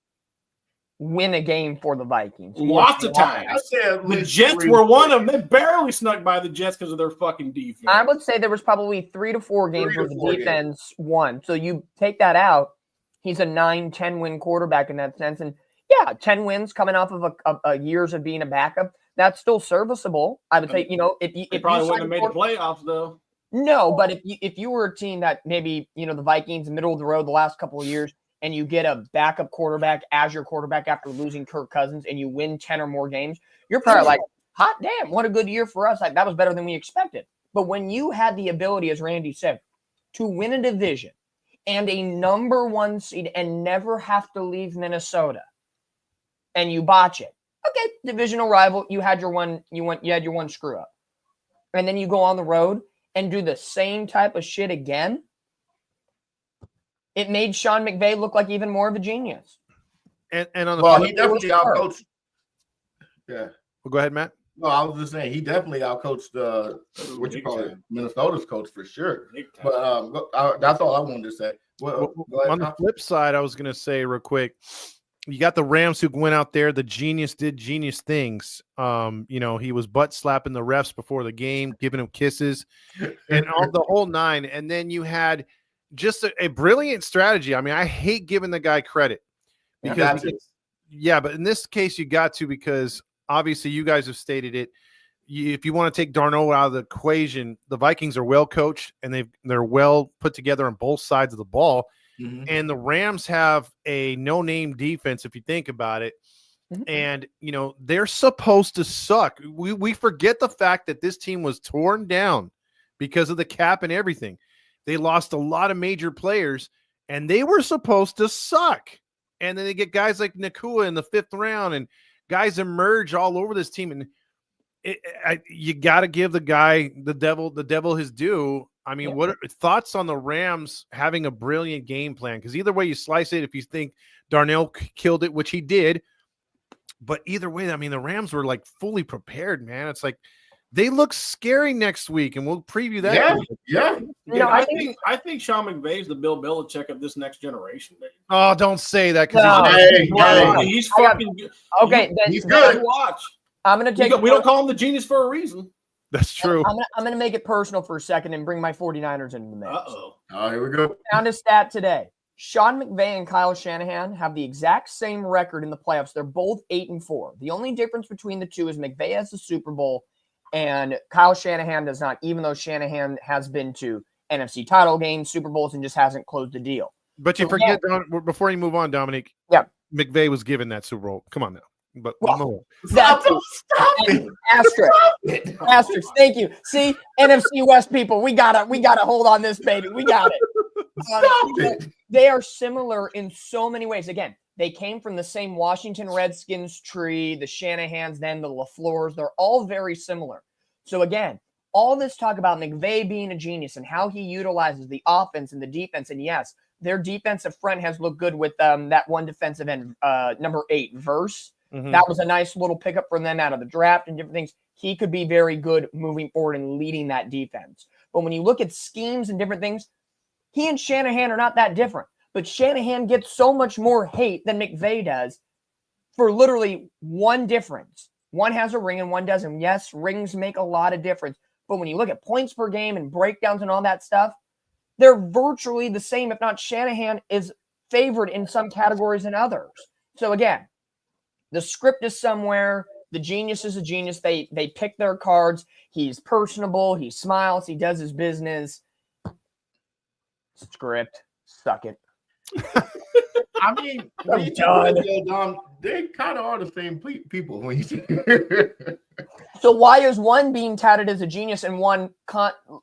win a game for the Vikings? Lots of times. The Jets were one of them. They barely snuck by the Jets because of their fucking defense. I would say there was probably 3 to 4 games where the defense won. So you take that out, he's a 9-10 win quarterback in that sense. And yeah, 10 wins coming off of a years of being a backup, that's still serviceable. I would say, if they probably wouldn't have made the playoffs though. No, but if you were a team that maybe, the Vikings, middle of the road the last couple of years, and you get a backup quarterback as your quarterback after losing Kirk Cousins and you win 10 or more games, you're probably like, hot damn, what a good year for us. Like, that was better than we expected. But when you had the ability, as Randy said, to win a division and a number 1 seed and never have to leave Minnesota, and you botch it, okay, divisional rival, you had your one screw up. And then you go on the road and do the same type of shit again, it made Sean McVay look like even more of a genius. And on the he definitely outcoached. Yeah. Well, go ahead, Matt. No, I was just saying he definitely outcoached Minnesota's coach for sure. But that's all I wanted to say. On the flip side, I was going to say real quick, you got the Rams who went out there. The genius did genius things. He was butt slapping the refs before the game, giving them kisses, and all the whole nine. And then you had just a brilliant strategy. I mean, I hate giving the guy credit because, but in this case, you got to, because obviously you guys have stated it. If you want to take Darnold out of the equation, the Vikings are well coached and they're well put together on both sides of the ball. Mm-hmm. And the Rams have a no-name defense, if you think about it. Mm-hmm. And, they're supposed to suck. We forget the fact that this team was torn down because of the cap and everything. They lost a lot of major players, and they were supposed to suck. And then they get guys like Nakua in the 5th round, and guys emerge all over this team. And you got to give the guy, the devil his due. I mean, what are thoughts on the Rams having a brilliant game plan? Because either way you slice it, if you think Darnell killed it, which he did, but either way, I mean, the Rams were like fully prepared, man. It's like they look scary next week, and we'll preview that. Yeah. I think Sean McVay's the Bill Belichick of this next generation, baby. Oh, don't say that, because he's fucking good. Okay, he's good to watch. I'm going to take. We don't call him the genius for a reason. That's true. I'm going to make it personal for a second and bring my 49ers into the mix. Oh, here we go. Found a stat today. Sean McVay and Kyle Shanahan have the exact same record in the playoffs. They're both 8-4. The only difference between the two is McVay has the Super Bowl and Kyle Shanahan does not, even though Shanahan has been to NFC title games, Super Bowls, and just hasn't closed the deal. But you forget, before you move on, Dominic, McVay was given that Super Bowl. Come on now. But stop it. Asterisk. Thank you. See, NFC West people, we gotta hold on this, baby. We got it. They are similar in so many ways. Again, they came from the same Washington Redskins tree, the Shanahans, then the LaFleurs. They're all very similar. So again, all this talk about McVay being a genius and how he utilizes the offense and the defense, and yes, their defensive front has looked good with that one defensive end, number 8, Verse. Mhm. That was a nice little pickup for them out of the draft and different things. He could be very good moving forward and leading that defense. But when you look at schemes and different things, he and Shanahan are not that different. But Shanahan gets so much more hate than McVay does for literally one difference. One has a ring and one doesn't. Yes, rings make a lot of difference. But when you look at points per game and breakdowns and all that stuff, they're virtually the same, if not Shanahan is favored in some categories than others. So again, the script is somewhere. The genius is a genius. They pick their cards. He's personable. He smiles. He does his business. Script. Suck it. I mean, when you talk about Dom, they kind of are the same people. When you So why is one being touted as a genius and one,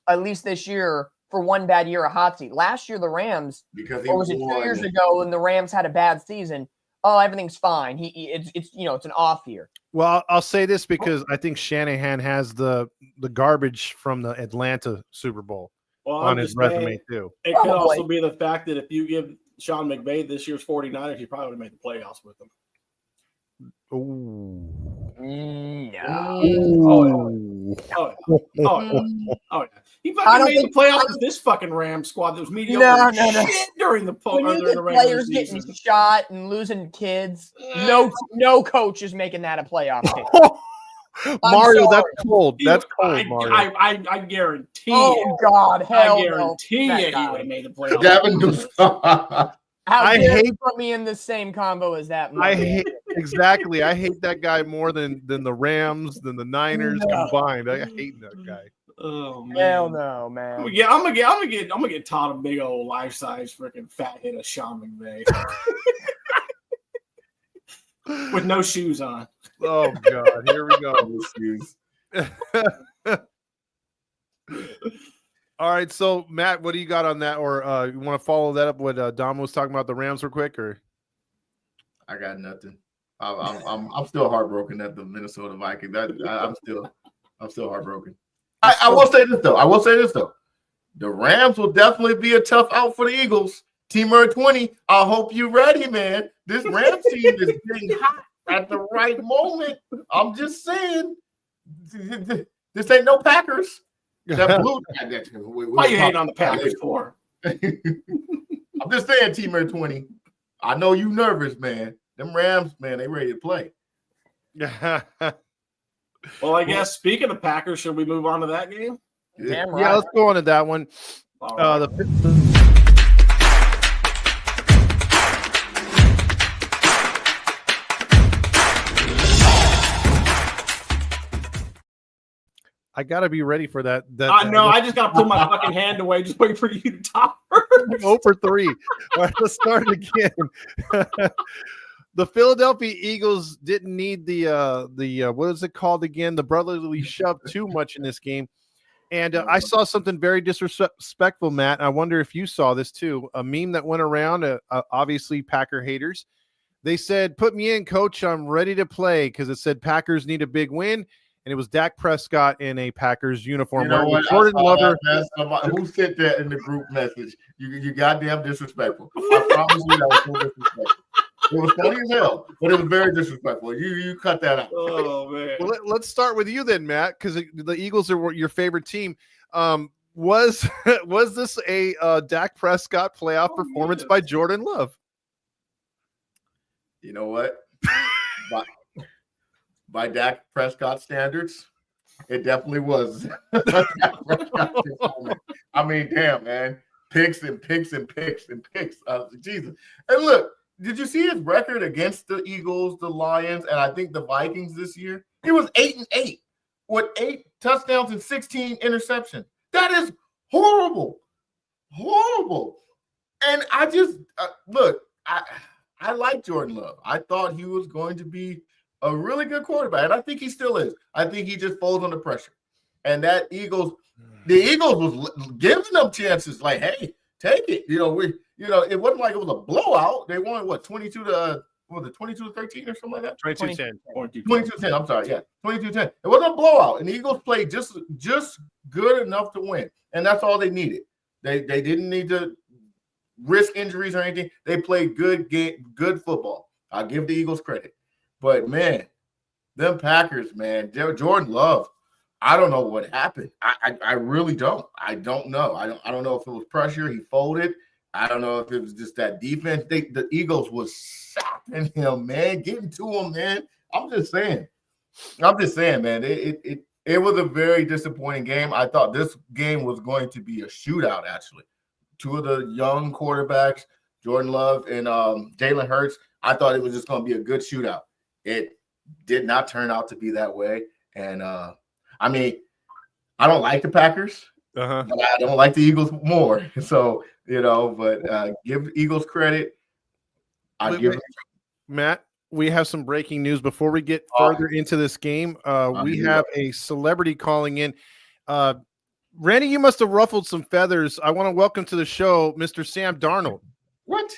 at least this year, for one bad year, a hot seat? Last year, the Rams, or was it 2 years ago when the Rams had a bad season? Oh, everything's fine. It's an off year. Well, I'll say this because I think Shanahan has the garbage from the Atlanta Super Bowl on his resume too. It could also be the fact that if you give Sean McVay this year's 49ers, he probably would have made the playoffs with them. Ooh. No. Oh, yeah. He fucking made the playoffs with this fucking Rams squad that was mediocre shit during the players getting shot and losing kids. No coach is making that a playoff game. Mario, that's cold. That's cold, Mario. I guarantee God, hell I guarantee you he would have made the playoffs. Gavin, I hate put me in the same combo as that. I hate that guy more than the Rams, than the Niners combined. I hate that guy. Oh man. Hell no, man. Yeah, I'm gonna get Todd a big old life size freaking fat hit of Sean McVay. With no shoes on. Oh God, here we go. All right, so Matt, what do you got on that? Or you want to follow that up with Dom was talking about the Rams real quick? Or I got nothing. I'm still heartbroken at the Minnesota Vikings. I'm still heartbroken. I will say this though. The Rams will definitely be a tough out for the Eagles. Teamer 20. I hope you're ready, man. This Rams team is getting hot at the right moment. I'm just saying. This ain't no Packers. That blue. Why you hating on the Packers for? I'm just saying, Teamer 20. I know you nervous, man. Them Rams, man, they ready to play. Well, I guess speaking of Packers, should we move on to that game? Yeah, let's go on to that one. Right. I gotta be ready for that. I just gotta pull my fucking hand away. Just wait for you to talk. 0 for 3. All right, let's start again. The Philadelphia Eagles didn't need the what is it called again? The brotherly shove too much in this game. And I saw something very disrespectful, Matt. I wonder if you saw this too. A meme that went around, obviously Packer haters. They said, "Put me in, coach. I'm ready to play," because it said Packers need a big win. And it was Dak Prescott in a Packers uniform. You know what? Jordan Lover. Who sent that in the group message? You goddamn disrespectful. I promise you that was so disrespectful. It was funny as hell, but it was very disrespectful. You cut that out. Oh man. Well, let's start with you then, Matt, because the Eagles are your favorite team. Was this a Dak Prescott playoff performance by Jordan Love? You know what? By Dak Prescott standards, it definitely was. I mean, damn, man. Picks and picks and picks and picks. Jesus. And look, did you see his record against the Eagles, the Lions, and I think the Vikings this year? He was 8-8 with 8 touchdowns and 16 interceptions. That is horrible. Horrible. And I just, look, I like Jordan Love. I thought he was going to be a really good quarterback, and I think he still is. I think he just folds under pressure. And the Eagles was giving them chances, like, hey, take it. It wasn't like it was a blowout. They won 22-13 or something like that. 22-10. 22-10. I'm sorry, yeah, 22-10. It wasn't a blowout, and the Eagles played just good enough to win, and that's all they needed. They didn't need to risk injuries or anything. They played good football. I'll give the Eagles credit. But, man, them Packers, man, Jordan Love, I don't know what happened. I really don't. I don't know. I don't know if it was pressure. He folded. I don't know if it was just that defense. The Eagles was sapping him, man, getting to him, man. I'm just saying, man. It was a very disappointing game. I thought this game was going to be a shootout, actually. Two of the young quarterbacks, Jordan Love and Jalen Hurts, I thought it was just going to be a good shootout. It did not turn out to be that way. And, I mean, I don't like the Packers, but I don't like the Eagles more. So, but give Eagles credit. Matt, we have some breaking news before we get further into this game. We have a celebrity calling in. Randy, you must have ruffled some feathers. I want to welcome to the show Mr. Sam Darnold. What?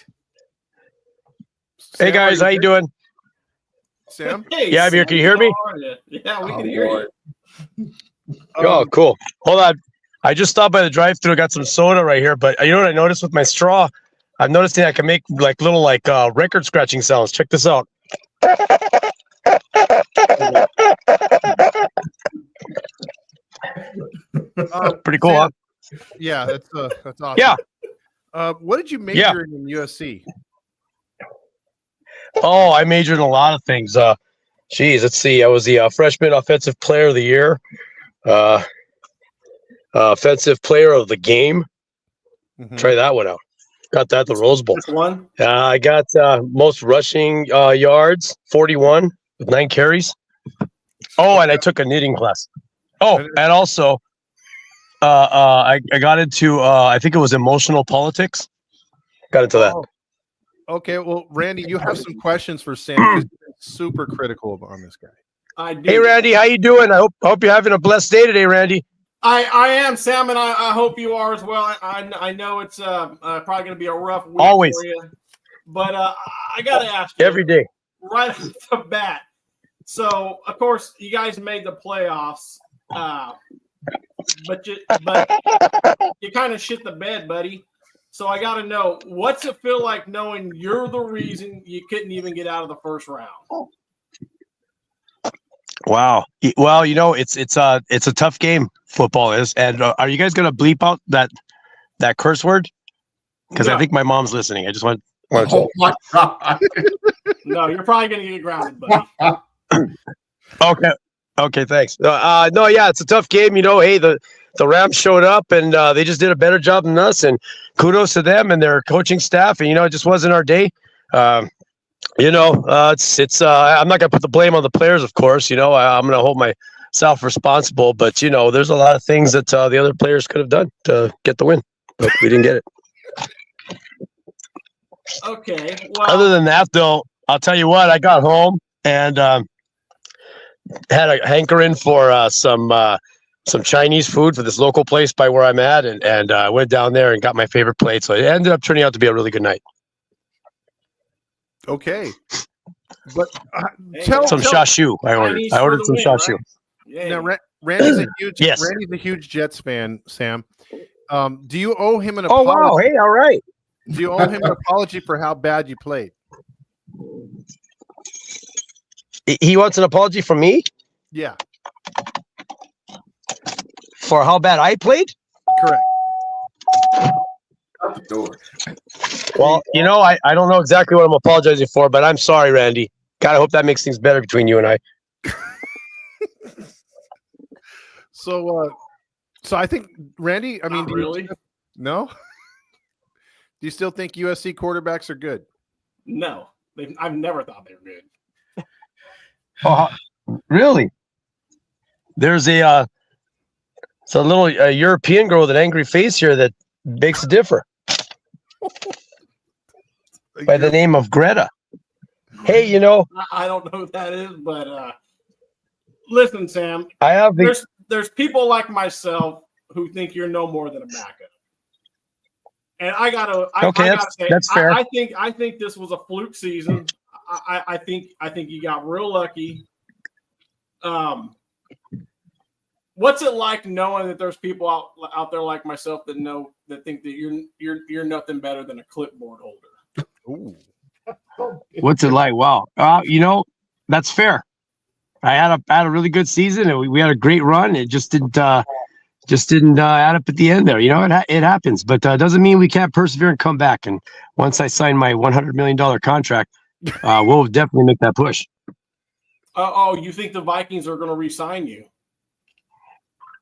Hey, guys, how you doing? Sam? Hey, Yeah, I'm here. Can you hear me? Yeah, we can hear you. Oh, cool. Hold on. I just stopped by the drive-thru, got some soda right here, but you know what I noticed with my straw? I'm noticing I can make little record scratching sounds. Check this out. Pretty cool, Sam, huh? Yeah, that's awesome. Yeah. What did you major in USC? Oh, I majored in a lot of things. Let's see. I was the freshman offensive player of the year, offensive player of the game. Mm-hmm. Try that one out. Got that at the Rose Bowl. Just one? I got most rushing yards, 41 with 9 carries. Oh, and I took a knitting class. Oh, and also I got into I think it was emotional politics. Got into that. Okay, well, Randy, you have some questions for Sam because you're super critical on this guy. I do. Hey, Randy, how you doing? I hope you're having a blessed day today, Randy. I am, Sam, and I hope you are as well. I know it's probably going to be a rough week Always. for you, but I got to ask you Every day. right off the bat. So, of course, you guys made the playoffs, but you kind of shit the bed, buddy. So I got to know, what's it feel like knowing you're the reason you couldn't even get out of the first round? Wow. Well, it's a tough game. Football is. And are you guys going to bleep out that curse word? Because No. I think my mom's listening. I just want Oh to. my God. No, you're probably going to get grounded, buddy. Okay. Thanks. It's a tough game. Hey, the Rams showed up and they just did a better job than us. And kudos to them and their coaching staff. And it just wasn't our day. It's I'm not gonna put the blame on the players, of course. I'm gonna hold myself responsible. But there's a lot of things that the other players could have done to get the win, but we didn't get it. Okay. Well, Other than that, though, I'll tell you what. I got home and had a hankering for some Chinese food for this local place by where I'm at, and I went down there and got my favorite plate. So it ended up turning out to be a really good night. Okay, but Some shashu. I ordered some shashu. Right? Yeah. Now, Randy's Yes. Randy's a huge Jets fan, Sam. Do you owe him an Oh apology? wow! Hey, all right. Do you owe him an apology for how bad you played? He wants an apology from me Yeah, for how bad I played. correct. Out the door. Well, I don't know exactly what I'm apologizing for, but I'm sorry, Randy. God, I hope that makes things better between you and I. So I think Randy. I mean, Not really? No. Do you still think USC quarterbacks are good? No, I've never thought they were good. Oh, really? There's a little European girl with an angry face here that begs to differ. By the name of Greta. Hey, I don't know who that is, but listen, Sam. I have There's people like myself who think you're no more than a backup. And I gotta say, that's fair. I think this was a fluke season. I think you got real lucky. What's it like knowing that there's people out there like myself that think that you're nothing better than a clipboard holder? Ooh. What's it like? Wow. That's fair. I had a really good season, and we had a great run. It just didn't add up at the end there. It happens, but doesn't mean we can't persevere and come back. And once I sign my $100 million contract, we'll definitely make that push. You think the Vikings are going to re-sign you?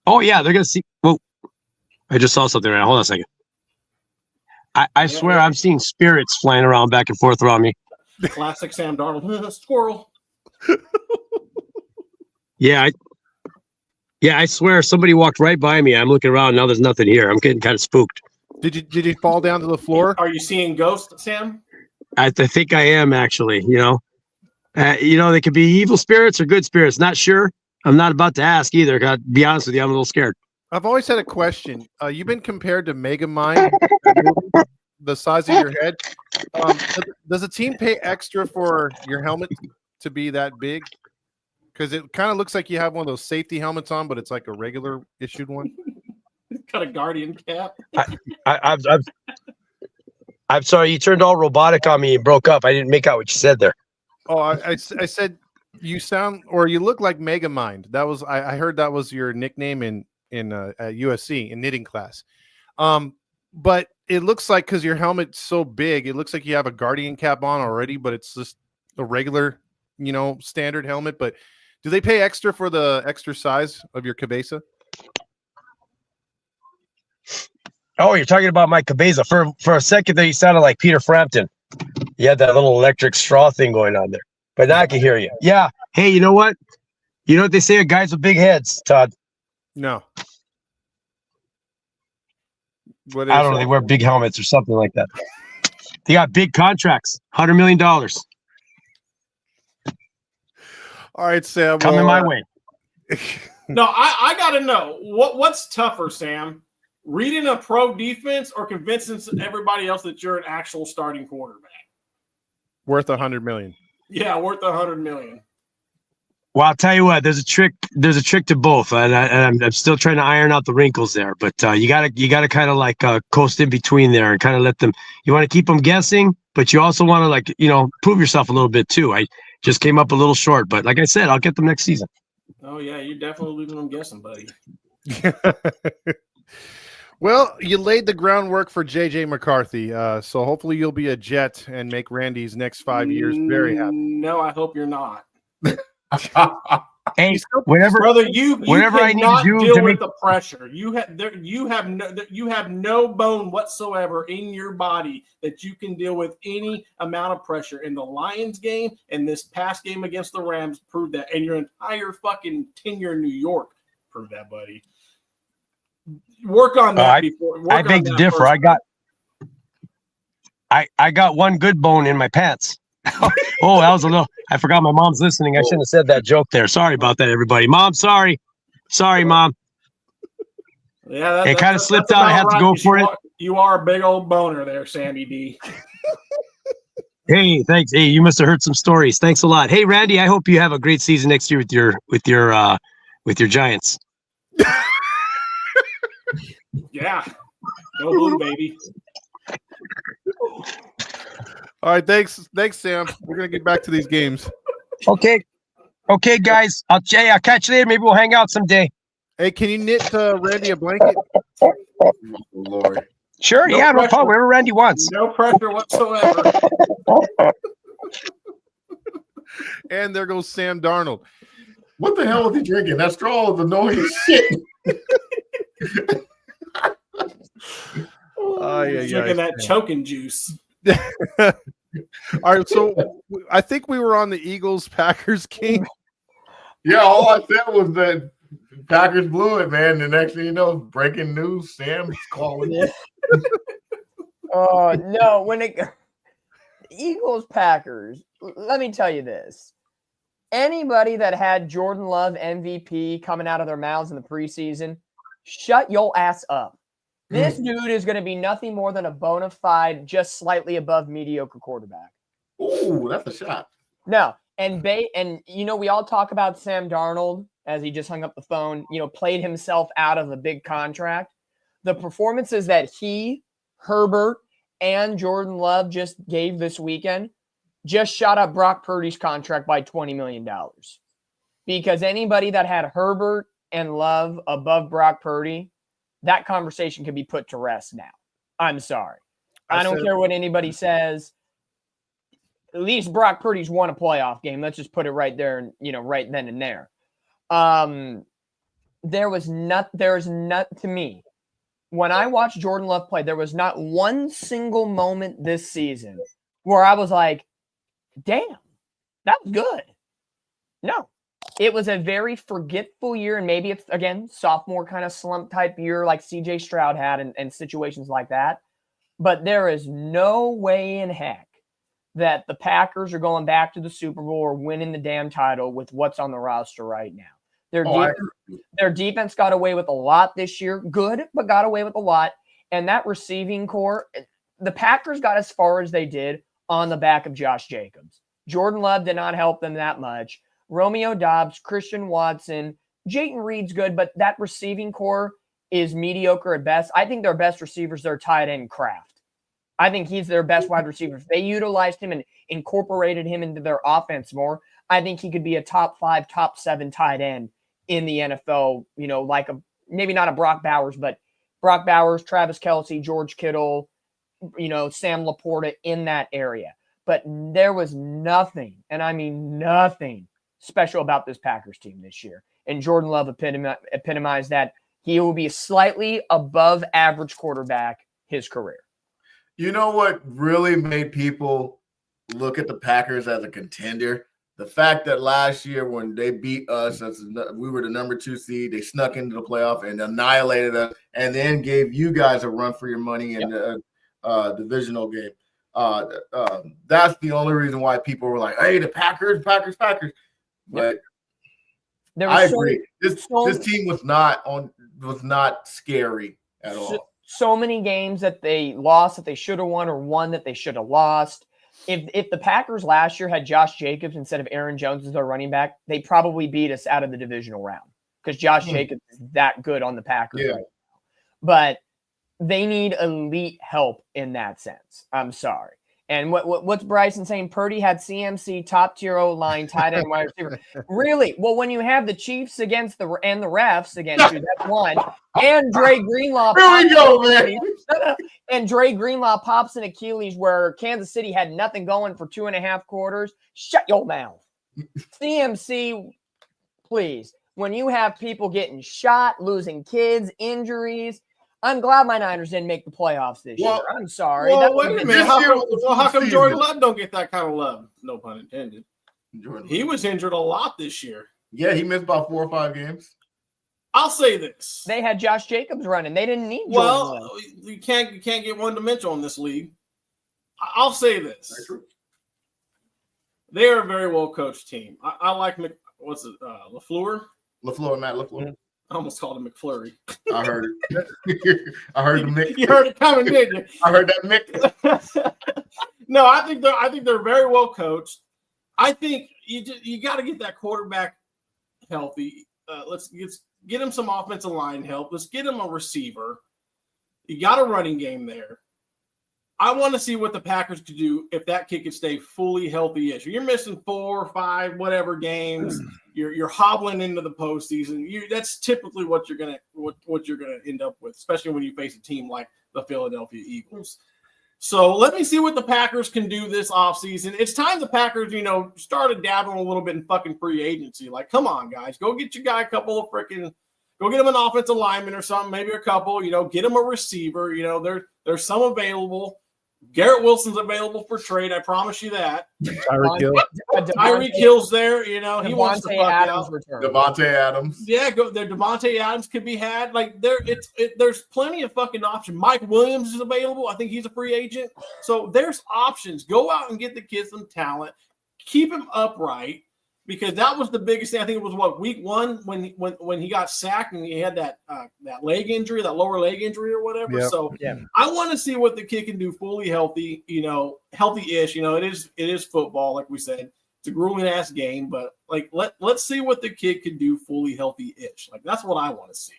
Oh yeah, they're going to see. Well, I just saw something right now. Hold on a second. I swear I'm seeing spirits flying around back and forth around me. Classic Sam Darnold. Squirrel. Yeah, I swear somebody walked right by me. I'm looking around now. There's nothing here. I'm getting kind of spooked. Did you fall down to the floor? Are you seeing ghosts, Sam? I think I am actually. They could be evil spirits or good spirits. Not sure. I'm not about to ask either. To be honest with you, I'm a little scared. I've always had a question. You've been compared to Megamind, the size of your head. Does a team pay extra for your helmet to be that big? Because it kind of looks like you have one of those safety helmets on, but it's like a regular issued one. Got a Guardian cap. I'm sorry. You turned all robotic on me and broke up. I didn't make out what you said there. Oh, I said you sound or you look like Megamind. That was I heard that was your nickname in USC in knitting class. But it looks like because your helmet's so big, it looks like you have a Guardian cap on already, but it's just a regular, standard helmet. But do they pay extra for the extra size of your cabeza? Oh, you're talking about my cabeza. For a second there, you sounded like Peter Frampton. You had that little electric straw thing going on there. But now I can hear you. Yeah. Hey, you know what? You know what they say? Guys with big heads, Todd. No. I don't know. They wear big helmets or something like that. They got big contracts. $100 million. All right, Sam. Coming my way. No, I got to know. What's tougher, Sam? Reading a pro defense or convincing everybody else that you're an actual starting quarterback? Worth $100 million. Yeah, worth $100 million. Well, I'll tell you what. There's a trick. There's a trick to both, and I'm still trying to iron out the wrinkles there. But you gotta kind of like coast in between there and kind of let them. You want to keep them guessing, but you also want to prove yourself a little bit too. I just came up a little short, but like I said, I'll get them next season. Oh yeah, you're definitely leaving them guessing, buddy. Well, you laid the groundwork for J.J. McCarthy, so hopefully you'll be a Jet and make Randy's next 5 years very happy. No, I hope you're not. Hey, whatever, brother, you whatever I need to do deal to with make the pressure. You have no bone whatsoever in your body that you can deal with any amount of pressure. In the Lions game and this past game against the Rams proved that, and your entire fucking tenure in New York proved that, buddy. Work on that before. I beg to differ. I got one good bone in my pants. Oh, that was a little. I forgot my mom's listening. I shouldn't have said that joke there. Sorry about that, everybody. Mom, sorry, Mom. Yeah, it kind of slipped out. I had to go for it. You are a big old boner there, Sammy D. Hey, thanks. Hey, you must have heard some stories. Thanks a lot. Hey, Randy, I hope you have a great season next year with your Giants. Yeah, go blue, baby. All right, thanks, Sam. We're gonna get back to these games. Okay, guys. I'll catch you later. Maybe we'll hang out someday. Hey, can you knit Randy a blanket? Oh, Lord. Sure. No problem. Whatever Randy wants. No pressure whatsoever. And there goes Sam Darnold. What the hell is he drinking? That straw is annoying shit. Drinking that choking juice. All right, so I think we were on the Eagles-Packers game. Yeah, all I said was that Packers blew it, man. The next thing you know, breaking news, Sam's calling. Oh, no. When Eagles-Packers, let me tell you this. Anybody that had Jordan Love MVP coming out of their mouths in the preseason, shut your ass up. This dude is going to be nothing more than a bona fide, just slightly above mediocre quarterback. Ooh, that's a shot. No, And we all talk about Sam Darnold as he just hung up the phone, played himself out of a big contract. The performances that he, Herbert, and Jordan Love just gave this weekend just shot up Brock Purdy's contract by $20 million. Because anybody that had Herbert and Love above Brock Purdy, that conversation can be put to rest now. I'm sorry. I don't care what anybody says. At least Brock Purdy's won a playoff game. Let's just put it right there, right then and there. There is not to me. When I watched Jordan Love play, there was not one single moment this season where I was like, damn, that was good. No. It was a very forgetful year, and maybe it's, again, sophomore kind of slump type year like C.J. Stroud had and situations like that. But there is no way in heck that the Packers are going back to the Super Bowl or winning the damn title with what's on the roster right now. Their defense got away with a lot this year. Good, but got away with a lot. And that receiving core, the Packers got as far as they did on the back of Josh Jacobs. Jordan Love did not help them that much. Romeo Doubs, Christian Watson, Jayden Reed's good, but that receiving core is mediocre at best. I think their best receivers are tight end Kraft. I think he's their best wide receiver. If they utilized him and incorporated him into their offense more, I think he could be a top 5, top 7 tight end in the NFL, like maybe not a Brock Bowers, but Brock Bowers, Travis Kelce, George Kittle, Sam Laporta in that area. But there was nothing, and I mean nothing, special about this Packers team this year. And Jordan Love epitomized that. He will be a slightly above average quarterback his career. You know what really made people look at the Packers as a contender? The fact that last year when they beat us, we were the number 2 seed, they snuck into the playoff and annihilated us and then gave you guys a run for your money in the divisional game. That's the only reason why people were like, hey, the Packers. But I agree. This team was not scary at all. So many games that they lost that they should have won or one that they should have lost. If the Packers last year had Josh Jacobs instead of Aaron Jones as their running back, they probably beat us out of the divisional round because Josh Jacobs is that good on the Packers right now. But they need elite help in that sense. I'm sorry. And what's Bryson saying? Purdy had CMC, top-tier O-line, tight end, wide receiver. Really? Well, when you have the Chiefs and the refs against you, that's one. And Dre Greenlaw. Here we go, man. And Dre Greenlaw pops an Achilles where Kansas City had nothing going for 2.5 quarters. Shut your mouth. CMC, please. When you have people getting shot, losing kids, injuries, I'm glad my Niners didn't make the playoffs this year. I'm sorry. Well, wait a minute. How come Jordan Love don't get that kind of love? No pun intended. He was injured a lot this year. Yeah, he missed about 4 or 5 games. I'll say this. They had Josh Jacobs running. They didn't need Jordan Love. You can't get one-dimensional in this league. I'll say this. They are a very well-coached team. I like LaFleur? Matt LaFleur. I almost called him McFlurry. I heard it. I heard the Mick. You heard it coming, didn't you? I heard that Mick. No, I think they're very well coached. I think you got to get that quarterback healthy. Let's get him some offensive line help. Let's get him a receiver. You got a running game there. I want to see what the Packers could do if that kid could stay fully healthy-ish. You're missing 4 or 5 whatever games. You're hobbling into the postseason. That's typically what you're gonna end up with, especially when you face a team like the Philadelphia Eagles. So let me see what the Packers can do this offseason. It's time the Packers, started dabbling a little bit in fucking free agency. Like, come on, guys, go get your guy go get him an offensive lineman or something, maybe a couple. Get him a receiver. There's some available. Garrett Wilson's available for trade. I promise you that. Tyreek Hill's there. He wants to fuck out. Devontae Adams. Yeah, Devontae Adams could be had. Like there's plenty of fucking options. Mike Williams is available. I think he's a free agent. So there's options. Go out and get the kid some talent. Keep him upright. Because that was the biggest thing. I think it was week 1 when he got sacked and he had that leg injury, that lower leg injury or whatever. Yep. So I want to see what the kid can do fully healthy, healthy-ish. It is football, like we said. It's a grueling ass game, but like let's see what the kid can do fully healthy-ish. Like that's what I want to see.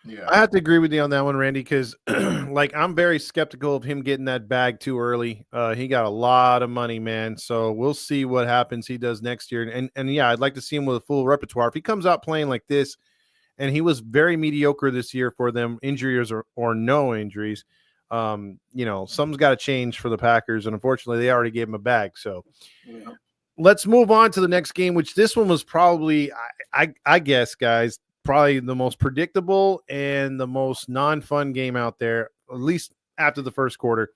Yeah, I have to agree with you on that one, Randy, because like I'm very skeptical of him getting that bag too early. He got a lot of money, man. So we'll see what happens he does next year. And yeah, I'd like to see him with a full repertoire. If he comes out playing like this, and he was very mediocre this year for them, injuries or no injuries, something's got to change for the Packers. And unfortunately, they already gave him a bag. So let's move on to the next game, which this one was probably, I guess, guys, probably the most predictable and the most non-fun game out there, at least after the first quarter.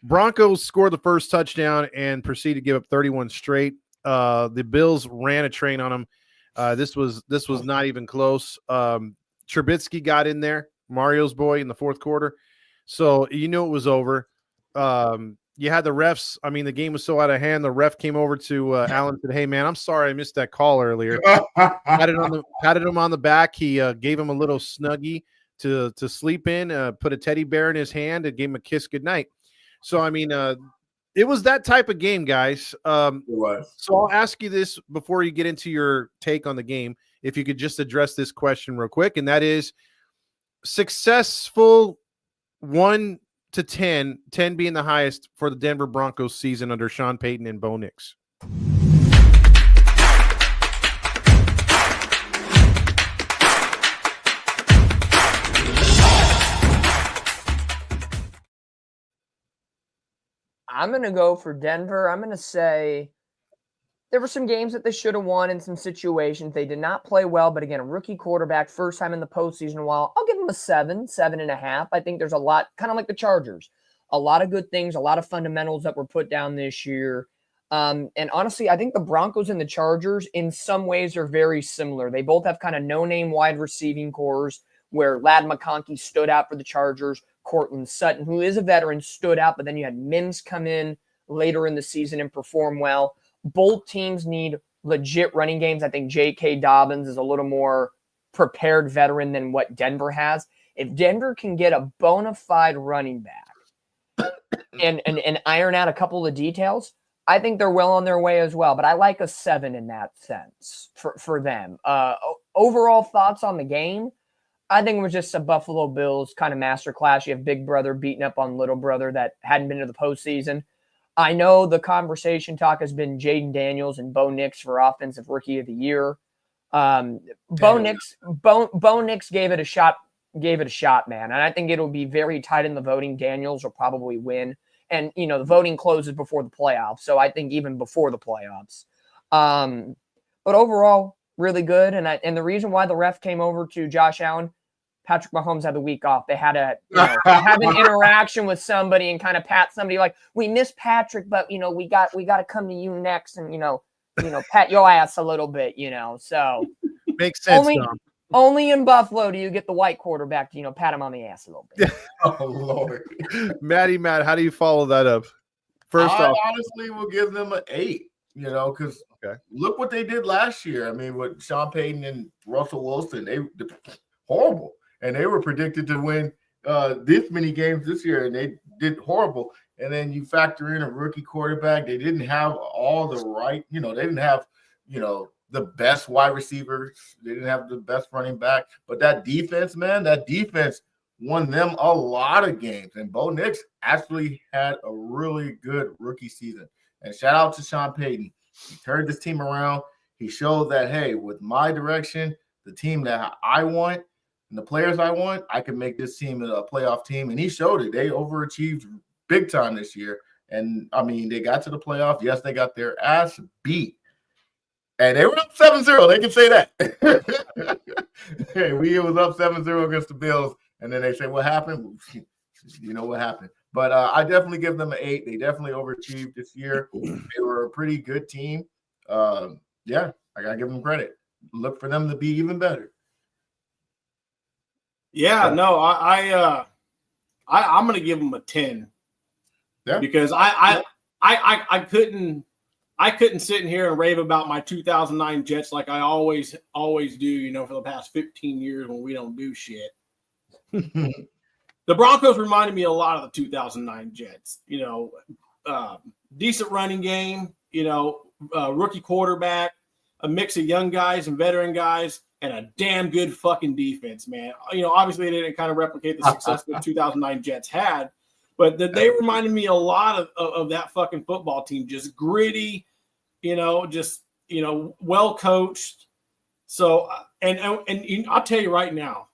Broncos scored the first touchdown and proceeded to give up 31 straight. The Bills ran a train on them. This was not even close. Trubisky got in there, Mario's boy, in the fourth quarter. So you knew it was over. You had the refs. I mean, the game was so out of hand. The ref came over to Allen and said, "Hey, man, I'm sorry I missed that call earlier." patted him on the back. He gave him a little snuggie to sleep in, put a teddy bear in his hand, and gave him a kiss goodnight. So, I mean, it was that type of game, guys. It was. So I'll ask you this before you get into your take on the game, if you could just address this question real quick, and that is successful 1 to 10, 10 being the highest for the Denver Broncos season under Sean Payton and Bo Nix. I'm going to go for Denver. I'm going to say there were some games that they should have won in some situations. They did not play well, but again, a rookie quarterback, first time in the postseason in a while. I'll give them a 7.5. I think there's a lot, kind of like the Chargers, a lot of good things, a lot of fundamentals that were put down this year. And honestly, I think the Broncos and the Chargers in some ways are very similar. They both have kind of no-name wide receiving cores where Ladd McConkey stood out for the Chargers. Cortland Sutton, who is a veteran, stood out, but then you had Mims come in later in the season and perform well. Both teams need legit running games. I think J.K. Dobbins is a little more prepared veteran than what Denver has. If Denver can get a bona fide running back and iron out a couple of details, I think they're well on their way as well. But I like a 7 in that sense for them. Overall thoughts on the game, I think it was just a Buffalo Bills kind of masterclass. You have big brother beating up on little brother that hadn't been to the postseason. I know the conversation talk has been Jaden Daniels and Bo Nix for Offensive Rookie of the Year. Bo Nix gave it a shot, man. And I think it'll be very tight in the voting. Daniels will probably win. And, the voting closes before the playoffs. So I think even before the playoffs. But overall, really good. And the reason why the ref came over to Josh Allen, Patrick Mahomes had the week off. They had to have an interaction with somebody and kind of pat somebody like, we miss Patrick, but we got to come to you next and pat your ass a little bit, So makes sense. Only in Buffalo do you get the white quarterback to pat him on the ass a little bit. Oh Lord, Matt, how do you follow that up? First off, honestly will give them an 8. Because look what they did last year. I mean, with Sean Payton and Russell Wilson, they horrible. And they were predicted to win this many games this year, and they did horrible. And then you factor in a rookie quarterback. They didn't have all the right, they didn't have, the best wide receivers. They didn't have the best running back. But that defense won them a lot of games. And Bo Nix actually had a really good rookie season. And shout out to Sean Payton. He turned this team around. He showed that, hey, with my direction, the team that I want, and the players I want, I can make this team a playoff team. And he showed it. They overachieved big time this year. And, I mean, they got to the playoff. Yes, they got their ass beat. And they were up 7-0. They can say that. Hey, we was up 7-0 against the Bills. And then they say, what happened? You know what happened. But I definitely give them an 8. They definitely overachieved this year. They were a pretty good team. I got to give them credit. Look for them to be even better. Yeah, no, I'm going to give them a 10. Yeah. Because I couldn't sit in here and rave about my 2009 Jets like I always do, for the past 15 years when we don't do shit. The Broncos reminded me a lot of the 2009 Jets, decent running game, rookie quarterback, a mix of young guys and veteran guys, and a damn good fucking defense, man. Obviously they didn't kind of replicate the success the 2009 Jets had, but they reminded me a lot of that fucking football team, just gritty, well coached. So, and I'll tell you right now,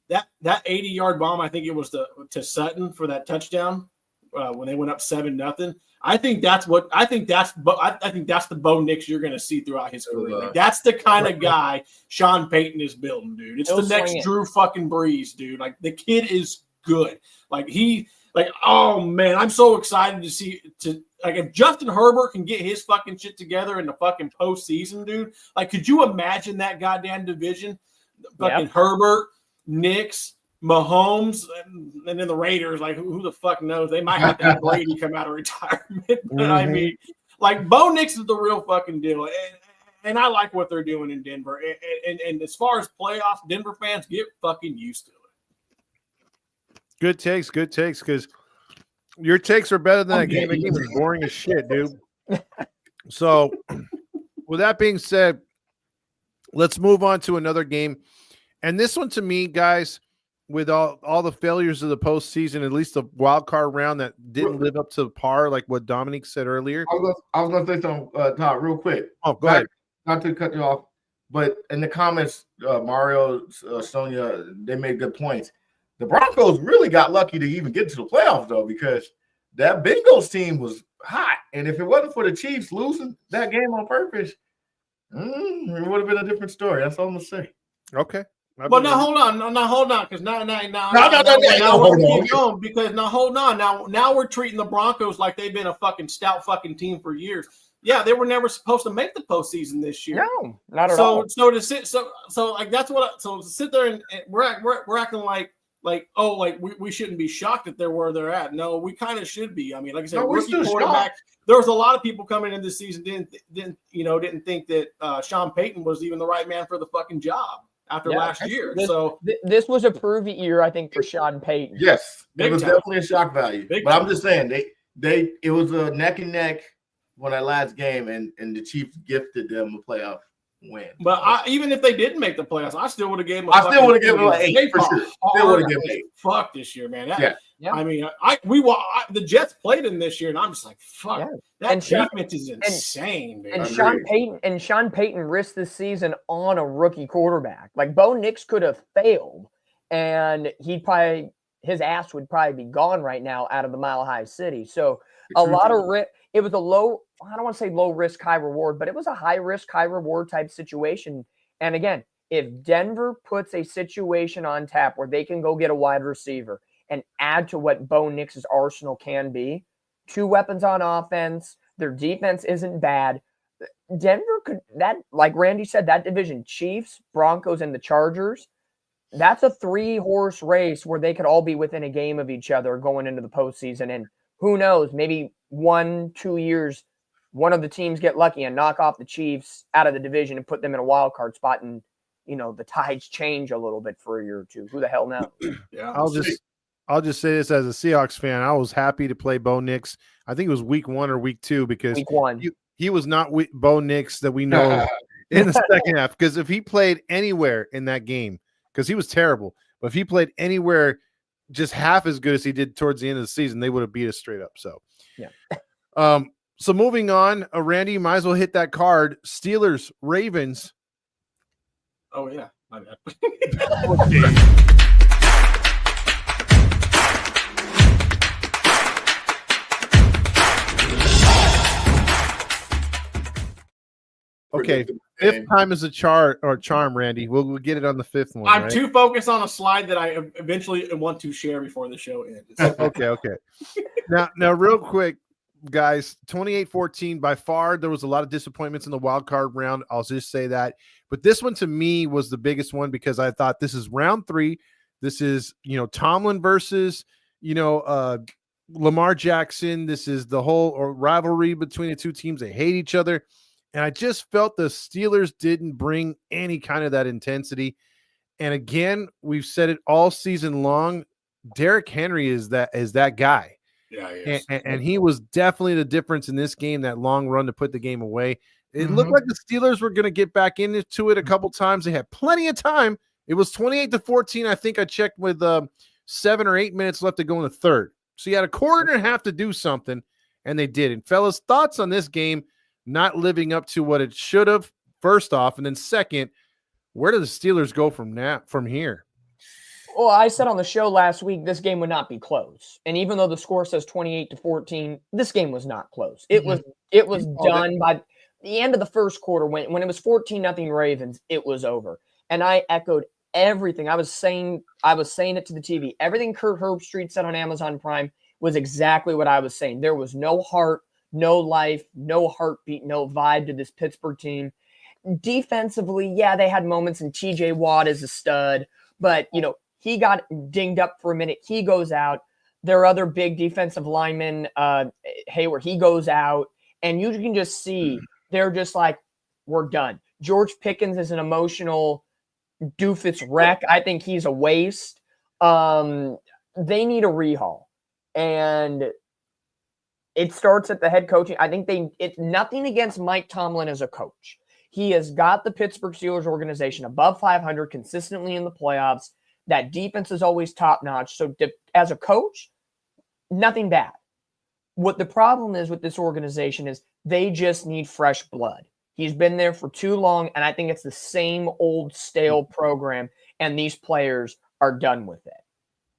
that 80-yard bomb, I think it was to Sutton for that touchdown when they went up 7-0. I think that's the Bo Nix you're going to see throughout his career. Like, that's the kind of guy Sean Payton is building, dude. It's the next Drew fucking Brees, dude. Like, the kid is good. Oh man, I'm so excited to see if Justin Herbert can get his fucking shit together in the fucking postseason, dude. Like, could you imagine that goddamn division? Fucking Herbert, Nix, Mahomes, and then the Raiders. Like, who the fuck knows? They might have to have Brady come out of retirement. But I mean, like, Bo Nix is the real fucking deal, and I like what they're doing in Denver. And as far as playoffs, Denver fans, get fucking used to it. Good takes, because your takes are better than that game. That game was boring as shit, dude. So, with that being said, let's move on to another game. And this one, to me, guys, with all the failures of the postseason, at least the wild card round that didn't live up to par, like what Dominique said earlier. I was going to say something, Todd, real quick. Oh, go ahead. Not to cut you off, but in the comments, Mario, Sonia, they made good points. The Broncos really got lucky to even get to the playoffs, though, because that Bengals team was hot. And if it wasn't for the Chiefs losing that game on purpose, it would have been a different story. That's all I'm going to say. Okay. But now hold on, because now we're treating the Broncos like they've been a fucking stout fucking team for years. Yeah, they were never supposed to make the postseason this year. No, not at all. So to sit to sit there and we're acting like we shouldn't be shocked that they're where they're at. No, we kind of should be. I mean, like I said, rookie quarterback. There was a lot of people coming in this season didn't think that Sean Payton was even the right man for the fucking job after last year. This was a prove-it year, I think, for Sean Payton. Yes, it was definitely a shock value. I'm just saying it was a neck and neck when that last game, and the Chiefs gifted them a playoff win. But even if they didn't make the playoffs, I still would have given them. I still would have given them an 8 for sure. Still would have given them 8. Fuck this year, man. Yeah. I mean, the Jets played in this year, and I'm just like, fuck. Yeah. That defense is insane, man. And Sean Payton risked this season on a rookie quarterback. Like, Bo Nix could have failed, and his ass would probably be gone right now out of the Mile High City. So a lot of it was a low. I don't want to say low risk, high reward, but it was a high risk, high reward type situation. And again, if Denver puts a situation on tap where they can go get a wide receiver and add to what Bo Nix's arsenal can be, 2 weapons on offense, their defense isn't bad. Denver could, like Randy said, that division, Chiefs, Broncos, and the Chargers, that's a 3-horse race where they could all be within a game of each other going into the postseason. And who knows, maybe 1-2 years, one of the teams get lucky and knock off the Chiefs out of the division and put them in a wild card spot, and the tides change a little bit for a year or two. Who the hell knows? Yeah, I'll just say this as a Seahawks fan. I was happy to play Bo Nix. I think it was week 1 or week 2 because week 1 he was not Bo Nix that we know in the second half. Because if he played anywhere in that game, because he was terrible, but if he played anywhere just half as good as he did towards the end of the season, they would have beat us straight up. So yeah. So moving on, Randy, you might as well hit that card. Steelers, Ravens. Oh, yeah. My bad. Okay, 5th time is a charm, Randy. We'll get it on the 5th one. I'm too focused on a slide that I eventually want to share before the show ends. Okay. Now, real quick, guys, 28-14, by far, there was a lot of disappointments in the wild card round. I'll just say that. But this one, to me, was the biggest one because I thought this is round 3. This is, Tomlin versus, Lamar Jackson. This is the whole rivalry between the two teams. They hate each other. And I just felt the Steelers didn't bring any kind of that intensity. And again, we've said it all season long. Derrick Henry is that guy. Yeah, he is. And he was definitely the difference in this game, that long run to put the game away. It looked like the Steelers were going to get back into it a couple times. They had plenty of time. It was 28-14. I think I checked with 7 or 8 minutes left to go in the third. So you had a quarter and a half to do something, and they did. And fellas, thoughts on this game not living up to what it should have, first off, and then second, where do the Steelers go from here? Well, I said on the show last week this game would not be close. And even though the score says 28-14, this game was not close. It was done by the end of the first quarter. When it was 14-0 Ravens, it was over. And I echoed everything. I was saying it to the TV. Everything Kurt Herbstreit said on Amazon Prime was exactly what I was saying. There was no heart, no life, no heartbeat, no vibe to this Pittsburgh team. Defensively, yeah, they had moments, and TJ Watt is a stud, but he got dinged up for a minute. He goes out. Their other big defensive lineman, Hayward, he goes out. And you can just see they're just like, we're done. George Pickens is an emotional doofus wreck. I think he's a waste. They need a rehaul. And it starts at the head coaching. I think it's nothing against Mike Tomlin as a coach. He has got the Pittsburgh Steelers organization above 500 consistently in the playoffs. That defense is always top-notch. So as a coach, nothing bad. What the problem is with this organization is they just need fresh blood. He's been there for too long, and I think it's the same old stale program, and these players are done with it.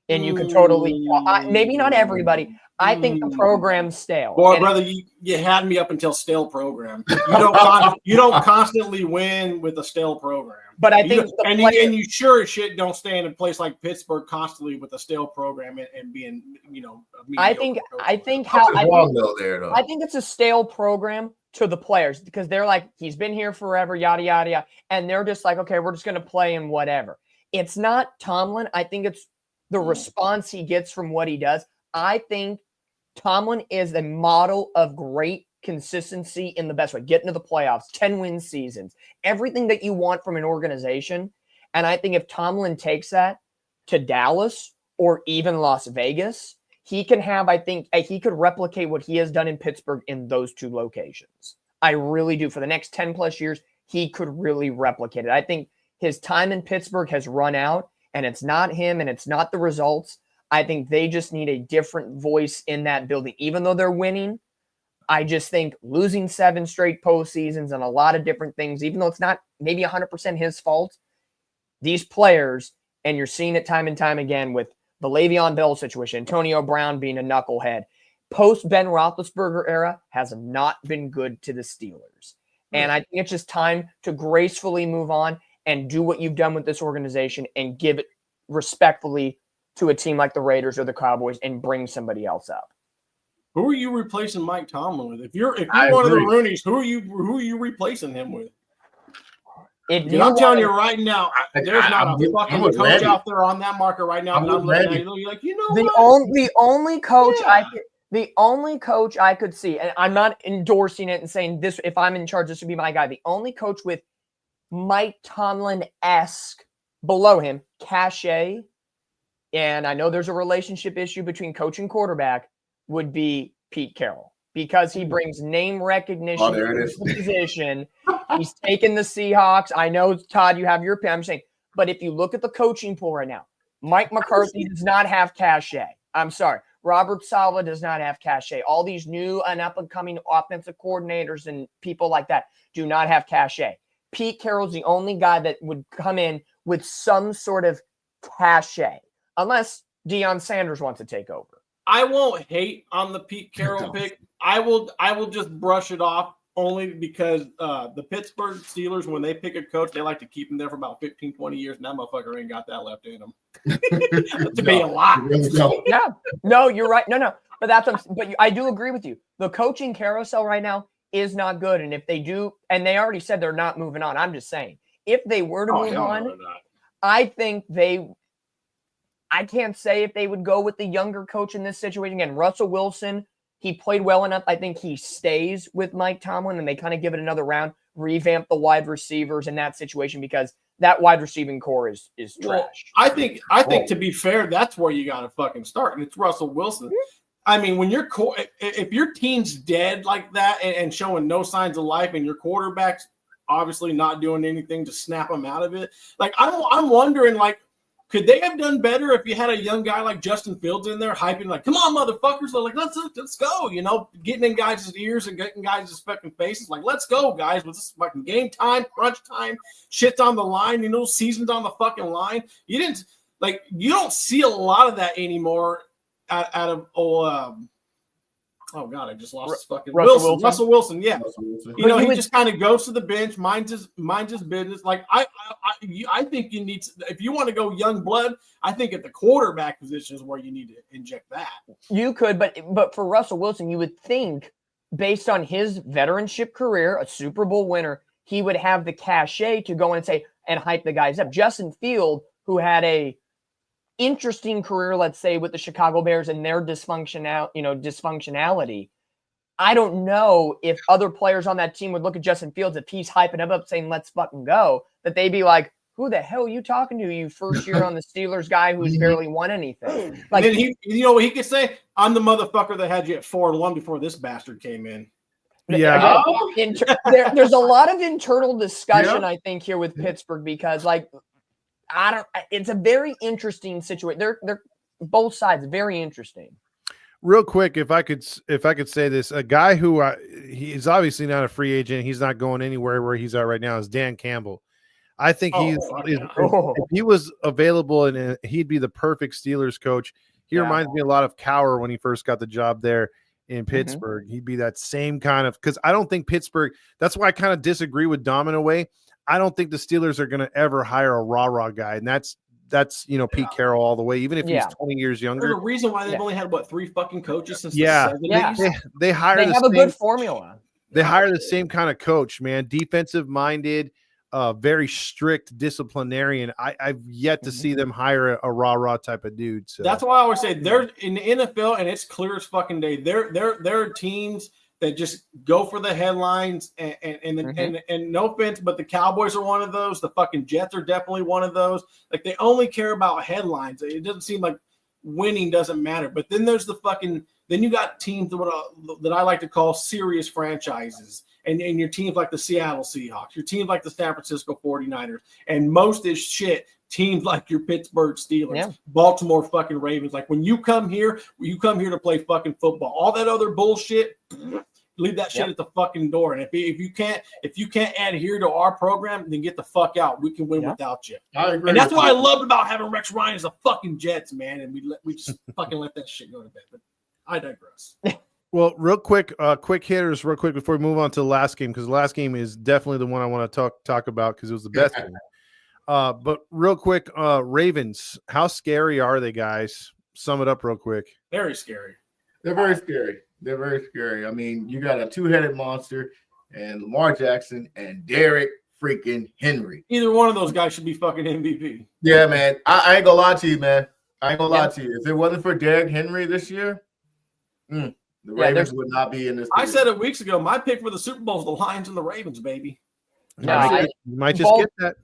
And you can totally maybe not everybody. I think the program's stale. Boy, brother, you had me up until stale program. You don't constantly win with a stale program. But I think you sure as shit don't stay in a place like Pittsburgh constantly with a stale program and being I think it's a stale program to the players because they're like, he's been here forever, yada yada yada, and they're just like, okay, we're just gonna play and whatever. It's not Tomlin. I think it's the response he gets from what he does. I think Tomlin is a model of great consistency in the best way. Getting to the playoffs, 10-win seasons, everything that you want from an organization. And I think if Tomlin takes that to Dallas or even Las Vegas, he can have, I think, he could replicate what he has done in Pittsburgh in those two locations. I really do. For the next 10 plus years, he could really replicate it. I think his time in Pittsburgh has run out, and it's not him and it's not the results. I think they just need a different voice in that building. Even though they're winning, I just think losing 7 straight postseasons and a lot of different things, even though it's not maybe 100% his fault, these players, and you're seeing it time and time again with the Le'Veon Bell situation, Antonio Brown being a knucklehead, post-Ben Roethlisberger era has not been good to the Steelers. And I think it's just time to gracefully move on and do what you've done with this organization and give it respectfully to a team like the Raiders or the Cowboys and bring somebody else up. Who are you replacing Mike Tomlin with? If you're one of the Roonies, who are you replacing him with? I'm telling you right now, there's not a fucking coach out there on that market right now. I'm looking at you like, the only coach I could see, and I'm not endorsing it and saying this, if I'm in charge, this would be my guy. The only coach with Mike Tomlin-esque below him, cachet, and I know there's a relationship issue between coach and quarterback, would be Pete Carroll because he brings name recognition to the position. He's taken the Seahawks. I know, Todd, you have your opinion. I'm saying, but if you look at the coaching pool right now, Mike McCarthy does not have cachet. I'm sorry. Robert Saleh does not have cachet. All these new and up-and-coming offensive coordinators and people like that do not have cachet. Pete Carroll's the only guy that would come in with some sort of cachet, unless Deion Sanders wants to take over. I won't hate on the Pete Carroll pick. I will just brush it off only because the Pittsburgh Steelers, when they pick a coach, they like to keep him there for about 15, 20 years, and that motherfucker ain't got that left in him. To be a lot. Yeah. No, you're right. No. But I do agree with you. The coaching carousel right now is not good. And if they do, and they already said they're not moving on, I'm just saying, if they were to move on, I think I can't say if they would go with the younger coach in this situation. Again, Russell Wilson, he played well enough. I think he stays with Mike Tomlin and they kind of give it another round, revamp the wide receivers in that situation because that wide receiving core is trash. I think to be fair, that's where you got to fucking start. And it's Russell Wilson. I mean, when if your team's dead like that and showing no signs of life, and your quarterback's obviously not doing anything to snap them out of it, like I'm wondering, like, could they have done better if you had a young guy like Justin Fields in there hyping, like, come on, motherfuckers, like, let's go, you know, getting in guys' ears and getting guys' fucking faces, like, let's go, guys, with this fucking game time, crunch time, shit's on the line, you know, season's on the fucking line. You don't see a lot of that anymore out of oh God, I just lost his fucking Russell Wilson. Yeah, you know, he just kind of goes to the bench, minds his business. Like I think you need to, if you want to go young blood, I think at the quarterback position is where you need to inject that. You could, but for Russell Wilson, you would think, based on his veteranship career, a Super Bowl winner, he would have the cachet to go in and say and hype the guys up. Justin Field, who had a interesting career, let's say, with the Chicago Bears and their dysfunctionality. I don't know if other players on that team would look at Justin Fields, if he's hyping him up saying, let's fucking go, that they'd be like, who the hell are you talking to, you first year on the Steelers guy who's barely won anything? Like, and then you know what he could say? I'm the motherfucker that had you at 4-1 before this bastard came in. Yeah. There's a lot of internal discussion, I think, here with Pittsburgh, because, like, it's a very interesting situation. They're both sides very interesting. Real quick, if I could say this, a guy who he's obviously not a free agent, he's not going anywhere where he's at right now, is Dan Campbell. I think if he was available, and he'd be the perfect Steelers coach. He reminds me a lot of Cowher when he first got the job there in Pittsburgh. He'd be that same kind of, because I don't think Pittsburgh, that's why I kind of disagree with Dom in a way. I don't think the Steelers are going to ever hire a rah-rah guy, and that's Pete Carroll all the way, even if he's 20 years younger. There's a reason why they've only had 3 fucking coaches since the 70s. They have a good formula. They hire the same kind of coach, man. Defensive minded, very strict disciplinarian. I've yet to see them hire a rah-rah type of dude. So that's why I always say they're in the NFL, and it's clear as fucking day. They're teams that just go for the headlines, and no offense, but the Cowboys are one of those. The fucking Jets are definitely one of those. Like, they only care about headlines. It doesn't seem like winning doesn't matter. But then there's then you got teams that I like to call serious franchises, and your teams like the Seattle Seahawks, your teams like the San Francisco 49ers, and most is shit. Teams like your Pittsburgh Steelers, Baltimore fucking Ravens. Like, when you come here to play fucking football. All that other bullshit, leave that shit at the fucking door. And if you can't adhere to our program, then get the fuck out. We can win without you. I agree. And that's what I loved about having Rex Ryan as the fucking Jets, man. And we just fucking let that shit go to bed. But I digress. Well, real quick, quick hitters, real quick before we move on to the last game, because the last game is definitely the one I want to talk about because it was the best game. But real quick, Ravens, how scary are they, guys? Sum it up real quick. Very scary. They're very scary. They're very scary. I mean, you got a two-headed monster and Lamar Jackson and Derrick freaking Henry. Either one of those guys should be fucking MVP. Yeah, man. I ain't gonna lie to you, man. I ain't gonna lie to you. If it wasn't for Derrick Henry this year, the Ravens would not be in this. I said it weeks ago. My pick for the Super Bowl is the Lions and the Ravens, baby. You might just get that.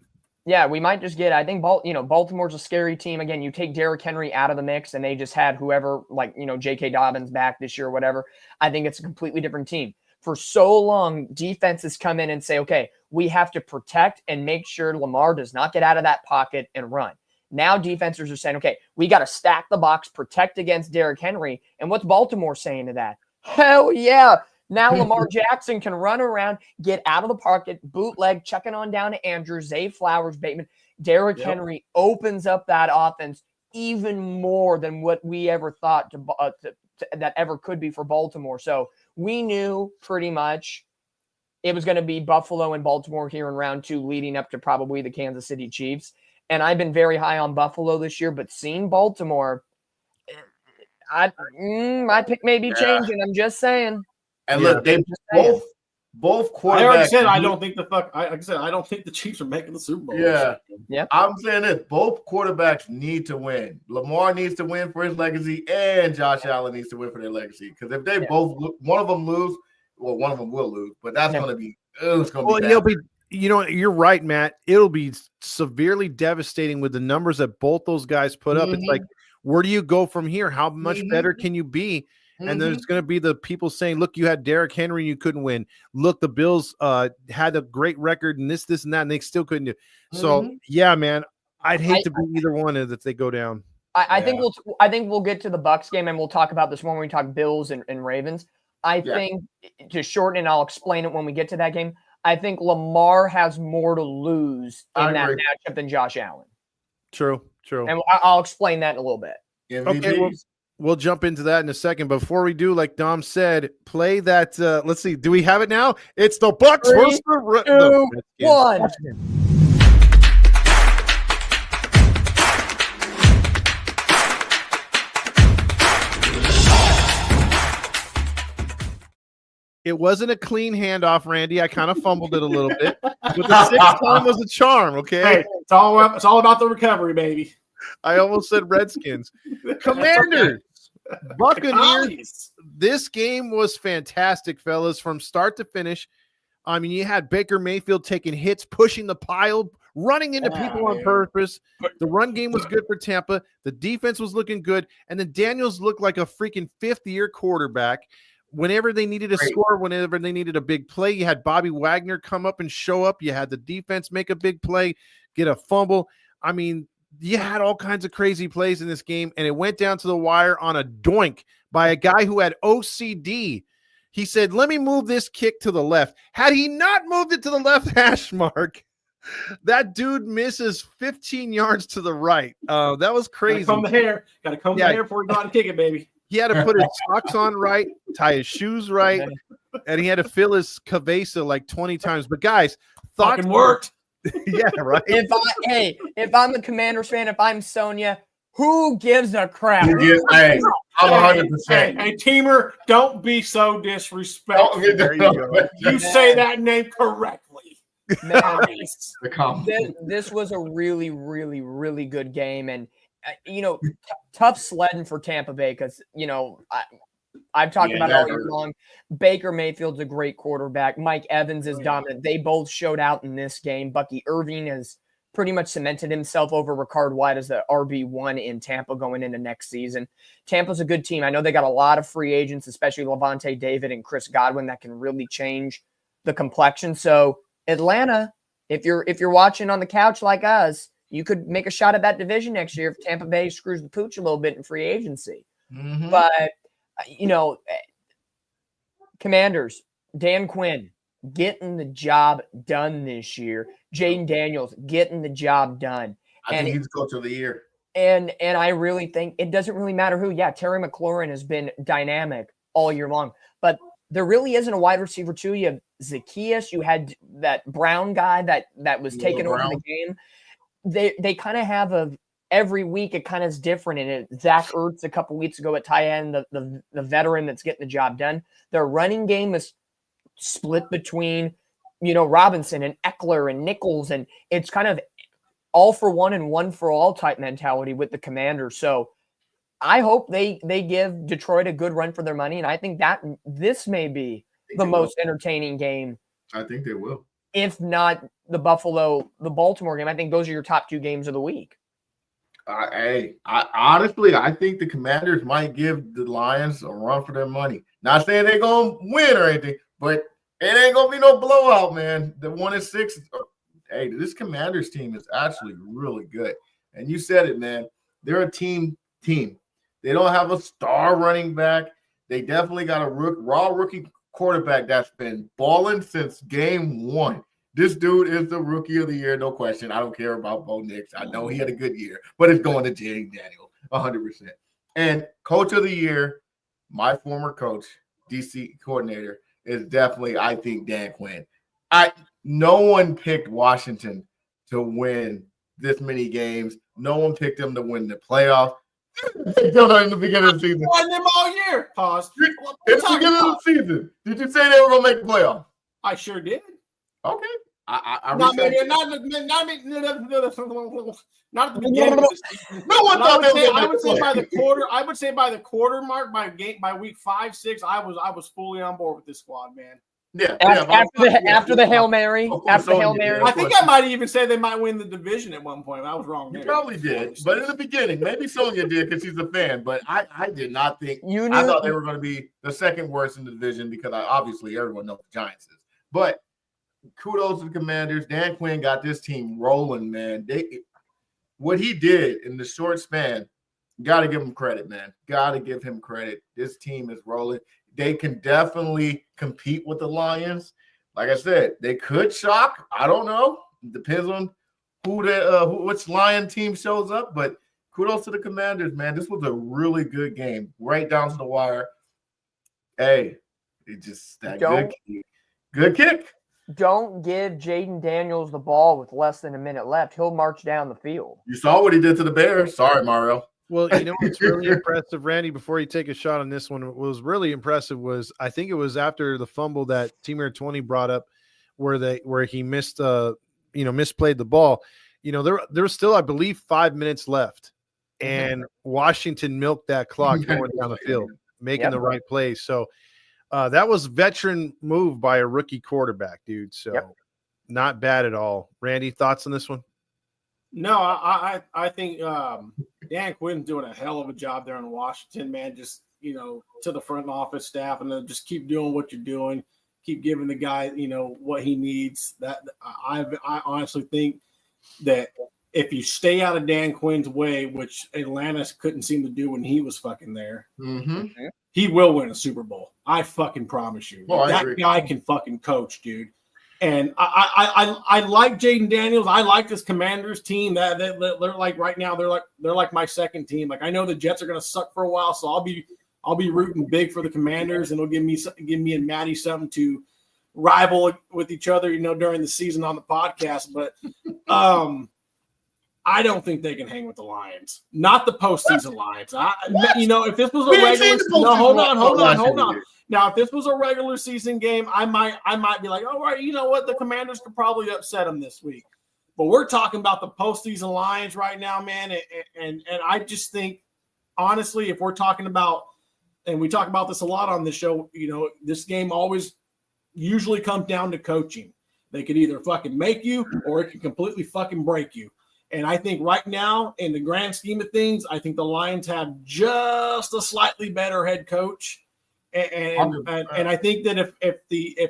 Yeah, we might just get it. I think Baltimore's a scary team. Again, you take Derrick Henry out of the mix, and they just had whoever, like, J.K. Dobbins back this year or whatever. I think it's a completely different team. For so long, defenses come in and say, okay, we have to protect and make sure Lamar does not get out of that pocket and run. Now defenses are saying, okay, we got to stack the box, protect against Derrick Henry. And what's Baltimore saying to that? Hell yeah. Now Lamar Jackson can run around, get out of the pocket, bootleg, checking on down to Andrews, Zay Flowers, Bateman. Derrick Henry opens up that offense even more than what we ever thought that ever could be for Baltimore. So we knew pretty much it was going to be Buffalo and Baltimore here in round 2, leading up to probably the Kansas City Chiefs. And I've been very high on Buffalo this year, but seeing Baltimore, my pick may be changing. I'm just saying. And look, they both quarterbacks. I already said I don't think I don't think the Chiefs are making the Super Bowl. Yeah. I'm saying this: both quarterbacks need to win. Lamar needs to win for his legacy, and Josh Allen needs to win for their legacy. Because if they both, one of them lose, well, one of them will lose, but that's going to be. It's going to be. It'll be. You're right, Matt. It'll be severely devastating with the numbers that both those guys put up. It's like, where do you go from here? How much better can you be? And there's going to be the people saying, look, you had Derrick Henry, you couldn't win. Look, the Bills had a great record and this and that, and they still couldn't do. So, yeah, man, I'd hate to be either one if they go down. I think we'll get to the Bucs game, and we'll talk about this when we talk Bills and Ravens. I think, to shorten it, I'll explain it when we get to that game. I think Lamar has more to lose in that matchup than Josh Allen. True. And I'll explain that in a little bit. Okay, we'll jump into that in a second. Before we do, like Dom said, play that. Let's see. Do we have it now? It's the Bucs versus the 2, 1. It wasn't a clean handoff, Randy. I kind of fumbled it a little bit. But the 6th time was a charm, okay? Hey, it's all about the recovery, baby. I almost said Redskins. Commanders, Buccaneers. This game was fantastic, fellas, from start to finish. I mean, you had Baker Mayfield taking hits, pushing the pile, running into people on purpose. The run game was good for Tampa. The defense was looking good. And then Daniels looked like a freaking fifth-year quarterback. Whenever they needed a score, whenever they needed a big play, you had Bobby Wagner come up and show up. You had the defense make a big play, get a fumble. I mean, you had all kinds of crazy plays in this game, and it went down to the wire on a doink by a guy who had OCD. He said, let me move this kick to the left. Had he not moved it to the left hash mark, that dude misses 15 yards to the right. That was crazy. Got to comb the hair before you go out and kick it, baby. He had to put his socks on right, tie his shoes right, and he had to fill his cabeza like 20 times. But guys, thoughts worked. Yeah, right. If I'm a Commanders fan, if I'm Sonia, who gives a crap? I'm 100%. Hey, Teamer, don't be so disrespectful. You say that name correctly. This was a really, really, really good game, and tough sledding for Tampa Bay because, I've talked about it all year long. Baker Mayfield's a great quarterback. Mike Evans is dominant. They both showed out in this game. Bucky Irving has pretty much cemented himself over Ricard White as the RB1 in Tampa going into next season. Tampa's a good team. I know they got a lot of free agents, especially Levante David and Chris Godwin, that can really change the complexion. So Atlanta, if you're watching on the couch like us, you could make a shot at that division next year if Tampa Bay screws the pooch a little bit in free agency. But, Commanders, Dan Quinn getting the job done this year. Jaden Daniels getting the job done. I think he's coach of the year. And I really think it doesn't really matter who. Yeah, Terry McLaurin has been dynamic all year long. But there really isn't a wide receiver too. You have Zacchaeus. You had that Brown guy that was taking over the game. They kind of have every week it kind of is different. And Zach Ertz a couple weeks ago at tight end, the veteran that's getting the job done. Their running game is split between, Robinson and Eckler and Nichols. And it's kind of all for one and one for all type mentality with the Commanders. So I hope they give Detroit a good run for their money. And I think that this may be the most entertaining game. I think they will. If not the Baltimore game. I think those are your top two games of the week. Honestly, I think the Commanders might give the Lions a run for their money. Not saying they're going to win or anything, but it ain't going to be no blowout, man. The 1-6. Hey, this Commanders team is actually really good. And you said it, man. They're a team. They don't have a star running back. They definitely got a raw rookie quarterback that's been balling since game one. This dude is the rookie of the year, no question. I don't care about Bo Nix. I know he had a good year, but it's going to Jaden Daniels, 100%. And coach of the year, my former coach, DC coordinator, is definitely, I think, Dan Quinn. No one picked Washington to win this many games. No one picked them to win the playoffs. Until in the beginning of the season. Won them all year. Pause. It's the beginning of the season. Did you say they were going to make the playoffs? I sure did. Okay. Not at the beginning of the season. No one thought they were going to I would say by the quarter. I would say by the quarter mark, by week 5, 6, I was fully on board with this squad, man. After the Hail Mary. After the Hail Mary. I think I might even say they might win the division at one point. I was wrong there. You probably did. But in the beginning, maybe Sonia did because she's a fan. But I did not think. I thought they were going to be the second worst in the division because obviously everyone knows the Giants is. But kudos to the Commanders. Dan Quinn got this team rolling, man. What he did in the short span, got to give him credit, man. Got to give him credit. This team is rolling. They can definitely compete with the Lions. Like I said, they could shock. I don't know. It depends on which Lion team shows up. But kudos to the Commanders, man. This was a really good game, right down to the wire. Hey, it just that good kick. Don't give Jaden Daniels the ball with less than a minute left. He'll march down the field. You saw what he did to the Bears. Sorry, Mario. Well, you know what's really impressive, Randy, before you take a shot on this one, what was really impressive was I think it was after the fumble that Timur 20 brought up where he missed misplayed the ball. You know, there was still, I believe, 5 minutes left. And Washington milked that clock going down the field, making the right plays. So that was veteran move by a rookie quarterback, dude. So not bad at all. Randy, thoughts on this one? No, I think Dan Quinn's doing a hell of a job there in Washington, man. Just, to the front office staff, and then just keep doing what you're doing. Keep giving the guy, what he needs. That I honestly think that if you stay out of Dan Quinn's way, which Atlanta couldn't seem to do when he was fucking there, he will win a Super Bowl. I fucking promise you. Well, that guy can fucking coach, dude. And I like Jaden Daniels. I like this Commanders team. That they're like right now. They're like my second team. Like I know the Jets are going to suck for a while, so I'll be rooting big for the Commanders, and it'll give me and Maddie something to rival with each other, during the season on the podcast. But I don't think they can hang with the Lions. Not the postseason Lions. If this was a regular, hold on. Now, if this was a regular season game, I might be like, all right, you know what? The Commanders could probably upset them this week. But we're talking about the postseason Lions right now, man. And I just think, honestly, if we're talking about, and we talk about this a lot on this show, this game always usually comes down to coaching. They could either fucking make you or it could completely fucking break you. And I think right now, in the grand scheme of things, I think the Lions have just a slightly better head coach. And I think that if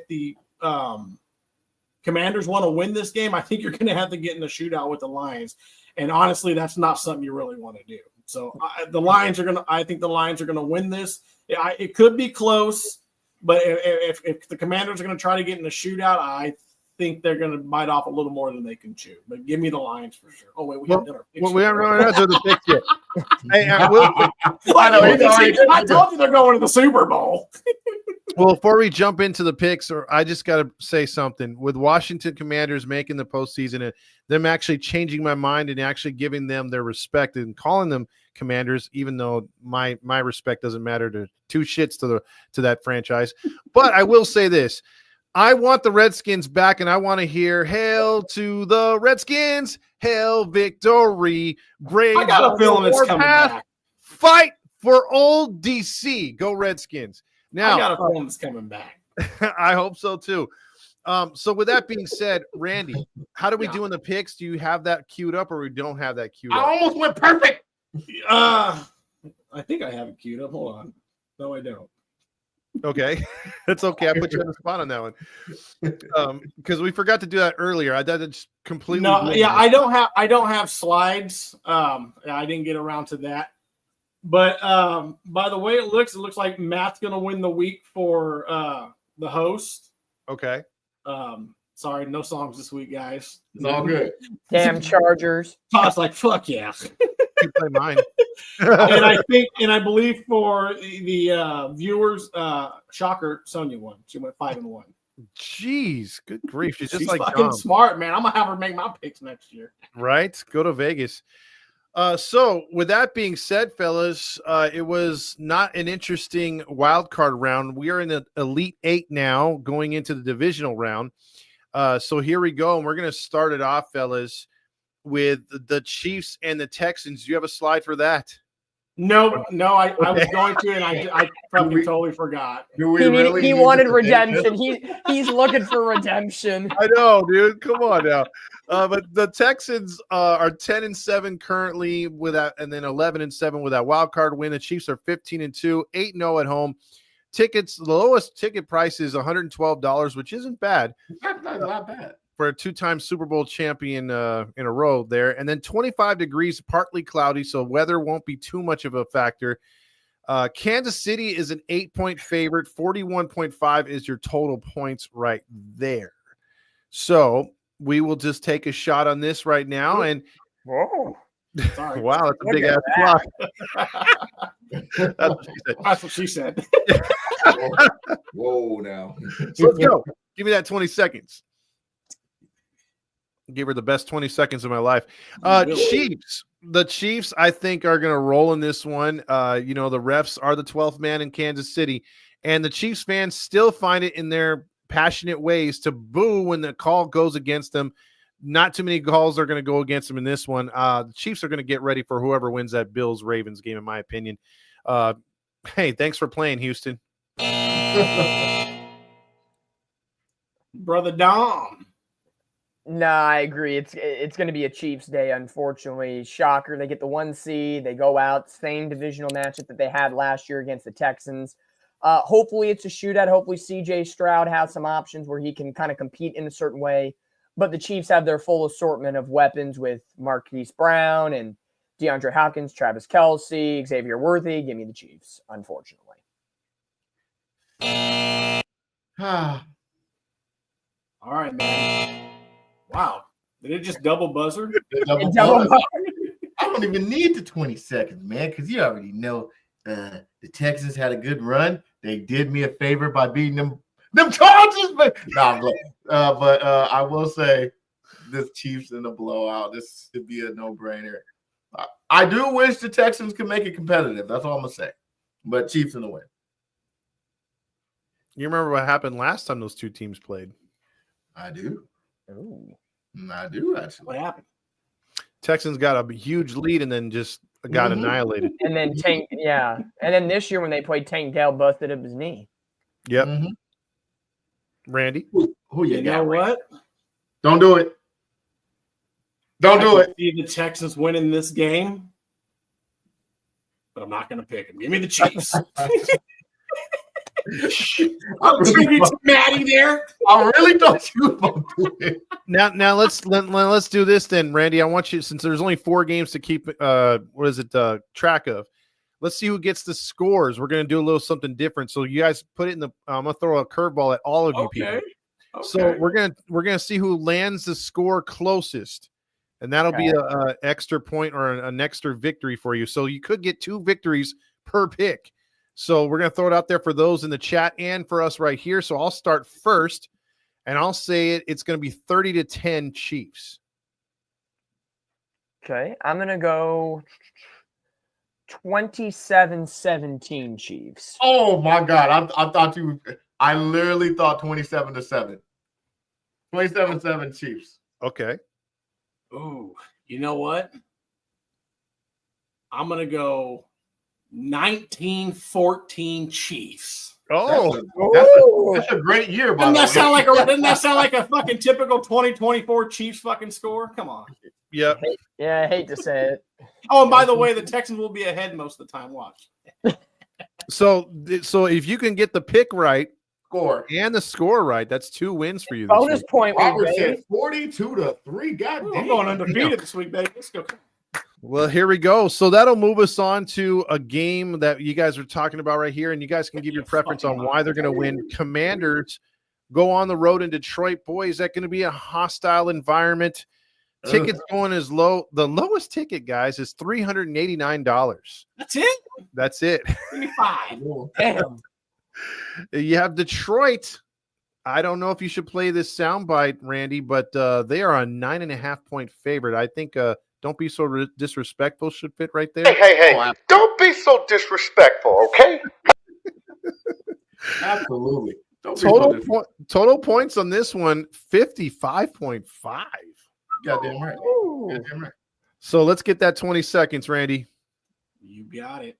the Commanders want to win this game, I think you're going to have to get in the shootout with the Lions. And honestly, that's not something you really want to do. So I think the Lions are going to win this. It could be close, but if the Commanders are going to try to get in the shootout, I think they're going to bite off a little more than they can chew. But give me the Lions for sure. Oh wait, we haven't done our picks. We haven't run out of the picks yet. Hey, I told you they're going to the Super Bowl. Well, before we jump into the picks, I just got to say something. With Washington Commanders making the postseason and them actually changing my mind and actually giving them their respect and calling them Commanders, even though my respect doesn't matter to two shits to that franchise. But I will say this. I want the Redskins back, and I want to hear "Hail to the Redskins! Hail victory! Brave!" I got a feeling it's coming back. Fight for old DC! Go Redskins! Now I got a feeling it's coming back. I hope so too. So with that being said, Randy, how do we do in the picks? Do you have that queued up, or we don't have that queued up? I almost went perfect. I think I have it queued up. Hold on. No, I don't. Okay, that's okay. I put you on the spot on that one because we forgot to do that earlier. I did it completely. No, yeah, I don't have slides. I didn't get around to that. But by the way it looks like Matt's gonna win the week for the host. Okay. Sorry, no songs this week, guys. It's all good. Damn Chargers. Todd's like, fuck yeah. You play mine. and I believe for the viewers, shocker, Sonia won. She went 5-1. Jeez, good grief. She's She's like fucking Dom. smart, man. I'm gonna have her make my picks next year. Right? Go to Vegas. So with that being said, fellas, it was not an interesting wild card round. We are in the Elite Eight now, going into the divisional round. So here we go, and we're going to start it off, fellas, with the Chiefs and the Texans. Do you have a slide for that? No, I was going to, and I fucking totally forgot. He wanted redemption. He's looking for redemption. I know, dude. Come on now. But the Texans are 10-7 currently without, and then 11-7 with that wild card win. The Chiefs are 15-2, 8-0 at home. Tickets, the lowest ticket price is $112, which isn't bad. That's not bad. For a two-time Super Bowl champion in a row there. And then 25 degrees, partly cloudy, so weather won't be too much of a factor. Kansas City is an 8-point favorite. 41.5 is your total points right there. So we will just take a shot on this right now. And whoa. Sorry. Wow, that's a big ass flop. That's what she said. Whoa, now. So let's go. Give me that 20 seconds. Gave her the best 20 seconds of my life. Chiefs. The Chiefs, I think, are going to roll in this one. The refs are the 12th man in Kansas City, and the Chiefs fans still find it in their passionate ways to boo when the call goes against them. Not too many calls are going to go against them in this one. The Chiefs are going to get ready for whoever wins that Bills-Ravens game, in my opinion. Hey, thanks for playing, Houston. Brother Dom. No, I agree. It's going to be a Chiefs day, unfortunately. Shocker. They get the 1 seed. They go out. Same divisional matchup that they had last year against the Texans. Hopefully it's a shootout. Hopefully C.J. Stroud has some options where he can kind of compete in a certain way. But the Chiefs have their full assortment of weapons with Marquise Brown and DeAndre Hopkins, Travis Kelce, Xavier Worthy. Give me the Chiefs, unfortunately. All right, man. Wow. Did it just double buzzer? I don't even need the 20 seconds, man, because you already know the Texans had a good run. They did me a favor by beating them Chargers. But I will say this Chiefs in a blowout. This should be a no-brainer. I do wish the Texans could make it competitive. That's all I'm going to say. But Chiefs in the win. You remember what happened last time those two teams played? I do. Ooh. I do, actually. What happened? Texans got a huge lead and then just got annihilated. And then Tank, yeah. And then this year when they played, Tank Dell busted up his knee. Yep. Randy? Who you know what? Don't do it. Don't do it. See the Texans winning this game, but I'm not going to pick them. Give me the Chiefs. I'm tribute to Maddie there. I really thought you were going to do it. Now let's do this then, Randy. I want you, since there's only 4 games to keep track of. Let's see who gets the scores. We're going to do a little something different. So you guys put it in the. I'm going to throw a curveball at all of you people. Okay. So we're gonna see who lands the score closest, and that'll be a extra point or an extra victory for you. So you could get 2 victories per pick. So we're going to throw it out there for those in the chat and for us right here. So I'll start first, and I'll say it's going to be 30-10 Chiefs. Okay. I'm going to go 27-17 Chiefs. Oh, my God. I literally thought 27-7. 27-7 Chiefs. Okay. Ooh, you know what? I'm going to go 19-14 Chiefs. Oh, that's a great year. Doesn't that sound like a fucking typical 2024 Chiefs fucking score? Come on. Yep. Yeah, I hate to say it. Oh, and by the way, the Texans will be ahead most of the time. Watch. So if you can get the pick right, and the score right, that's 2 wins for you. Bonus point. Robert said 42-3. God damn. I'm going undefeated this week, baby. Let's go. Well, here we go. So that'll move us on to a game that you guys are talking about right here, and you guys can give your preference on why they're going to win. Commanders go on the road in Detroit. Boy, is that going to be a hostile environment. Tickets going as low. The lowest ticket, guys, is $389. That's it? 35. Damn. You have Detroit. I don't know if you should play this soundbite, Randy, but they are a 9.5-point favorite. I think don't be so disrespectful should fit right there. Hey. Don't be so disrespectful, okay? Absolutely. Total points on this one, 55.5. Goddamn right. Goddamn right. So let's get that 20 seconds, Randy. You got it.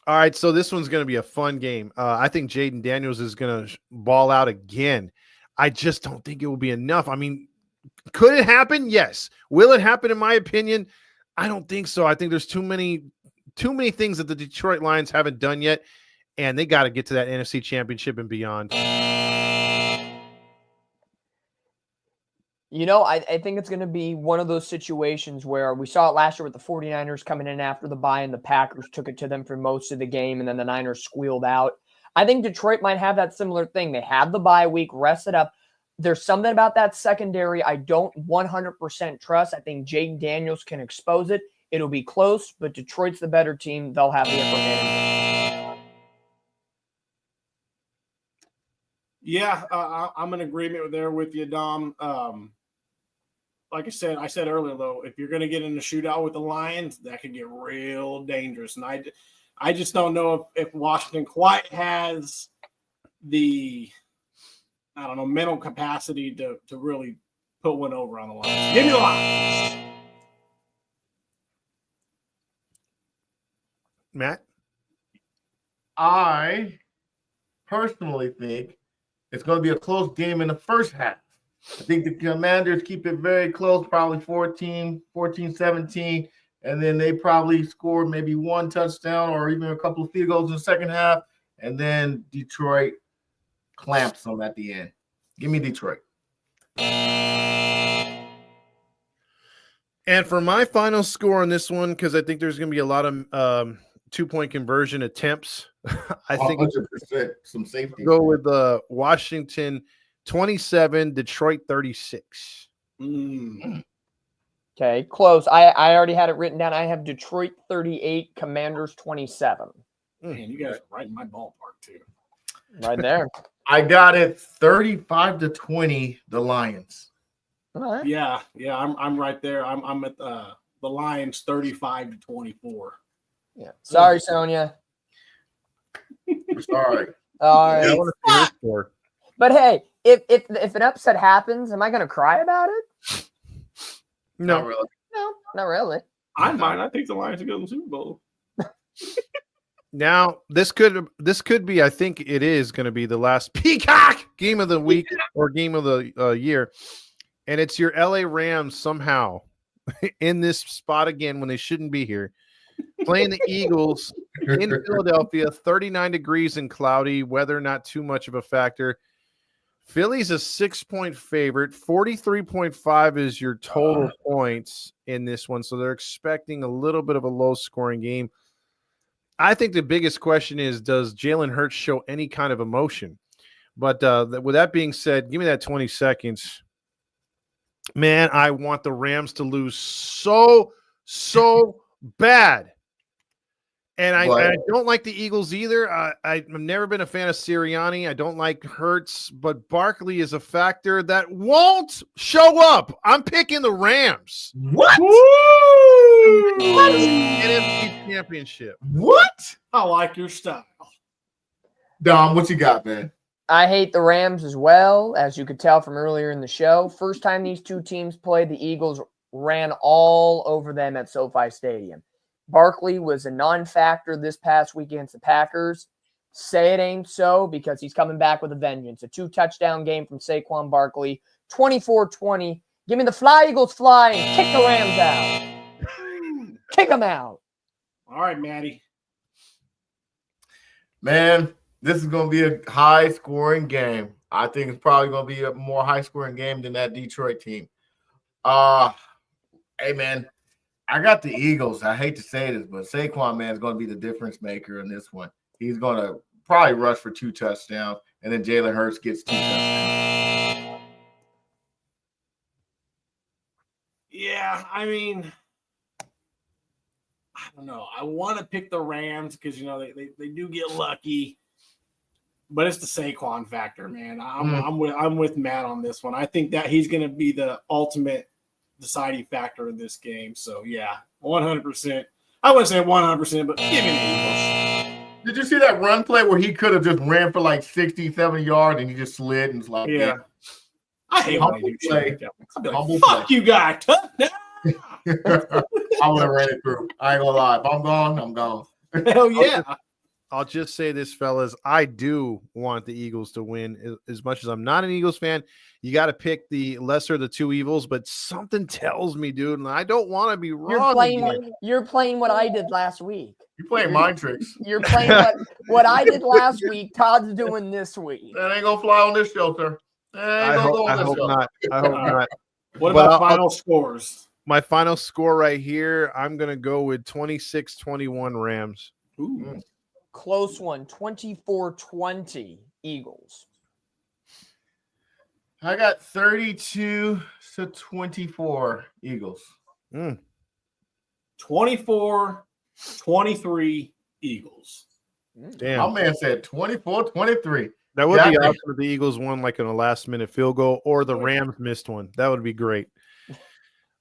All right, so this one's going to be a fun game. I think Jaden Daniels is going to ball out again. I just don't think it will be enough. I mean, could it happen? Yes. Will it happen? In my opinion, I don't think so. I think there's too many things that the Detroit Lions haven't done yet, and they got to get to that NFC Championship and beyond. You know, I think it's going to be one of those situations where we saw it last year with the 49ers coming in after the bye and the Packers took it to them for most of the game, and then the Niners squealed out. I think Detroit might have that similar thing. They had the bye week, rested up. There's something about that secondary I don't 100% trust. I think Jaden Daniels can expose it. It'll be close, but Detroit's the better team. They'll have the upper hand. Yeah, I'm in agreement there with you, Dom. Like I said earlier, though, if you're going to get in a shootout with the Lions, that could get real dangerous. And I just don't know if Washington quite has the, I don't know, mental capacity to really put one over on the Lions. Give me the Lions. Matt? I personally think it's going to be a close game in the first half. I think the Commanders keep it very close, probably 14-17, and then they probably score maybe one touchdown or even a couple of field goals in the second half, and then Detroit clamps them at the end. Give me Detroit. And for my final score on this one, because I think there's going to be a lot of 2-point conversion attempts, I think 100% some safety. Go with Washington 27, Detroit 36. Okay, close. I already had it written down. I have Detroit 38, Commanders 27. Man, you guys are right in my ballpark, too. Right there. I got it 35-20, the Lions. All right. Yeah, I'm right there. I'm at the Lions 35-24. Yeah. Sorry, Sonia. Sorry. All right. I want to see her score. But hey, if an upset happens, am I going to cry about it? Not really. No, not really. I'm fine. I think the Lions are going to the Super Bowl. Now, this could be, I think it is going to be the last Peacock game of the week or game of the year. And it's your LA Rams somehow in this spot again when they shouldn't be here. Playing the Eagles in Philadelphia, 39 degrees and cloudy, weather not too much of a factor. Philly's a 6-point favorite. 43.5 is your total points in this one. So they're expecting a little bit of a low-scoring game. I think the biggest question is, does Jalen Hurts show any kind of emotion? But with that being said, give me that 20 seconds. Man, I want the Rams to lose so bad. And I don't like the Eagles either. I've never been a fan of Sirianni. I don't like Hurts, but Barkley is a factor that won't show up. I'm picking the Rams. What? NFC Championship. What? I like your style. Dom, what you got, man? I hate the Rams as well, as you could tell from earlier in the show. First time these two teams played, the Eagles ran all over them at SoFi Stadium. Barkley was a non-factor this past week against the Packers. Say it ain't so, because he's coming back with a vengeance. A 2-touchdown game from Saquon Barkley, 24-20. Give me the Fly Eagles fly and kick the Rams out. Kick them out. All right, Maddie. Man, this is going to be a high-scoring game. I think it's probably going to be a more high-scoring game than that Detroit team. Hey, man, I got the Eagles. I hate to say this, but Saquon, man, is going to be the difference maker in this one. He's going to probably rush for 2 touchdowns, and then Jalen Hurts gets 2 touchdowns. Yeah, I mean, I don't know. I want to pick the Rams because, you know, they do get lucky. But it's the Saquon factor, man. I'm with Matt on this one. I think that he's going to be the ultimate deciding factor in this game. So, yeah, 100%. I wouldn't say 100%, but give me the Eagles. Did you see that run play where he could have just ran for like 60, 70 yards and he just slid and was like, yeah. I hate when they do shit like that. I'll be like, Humble fuck play. you guys. Touchdown. I would have ran it through. I ain't gonna lie. If I'm gone, I'm gone. Hell yeah. I'll just say this, fellas. I do want the Eagles to win. As much as I'm not an Eagles fan, you got to pick the lesser of the two evils. But something tells me, dude, and I don't want to be wrong. You're playing what I did last week. You're playing mind tricks. You're playing what I did last week. Todd's doing this week. That ain't gonna fly on this shelter. I hope not. What about final scores? My final score right here, I'm going to go with 26-21 Rams. Ooh. Close one, 24-20 Eagles. I got 32-24 Eagles. 24-23 Eagles. Damn. My man said 24-23. That would be awesome if the Eagles won like in a last-minute field goal or the Rams missed one. That would be great.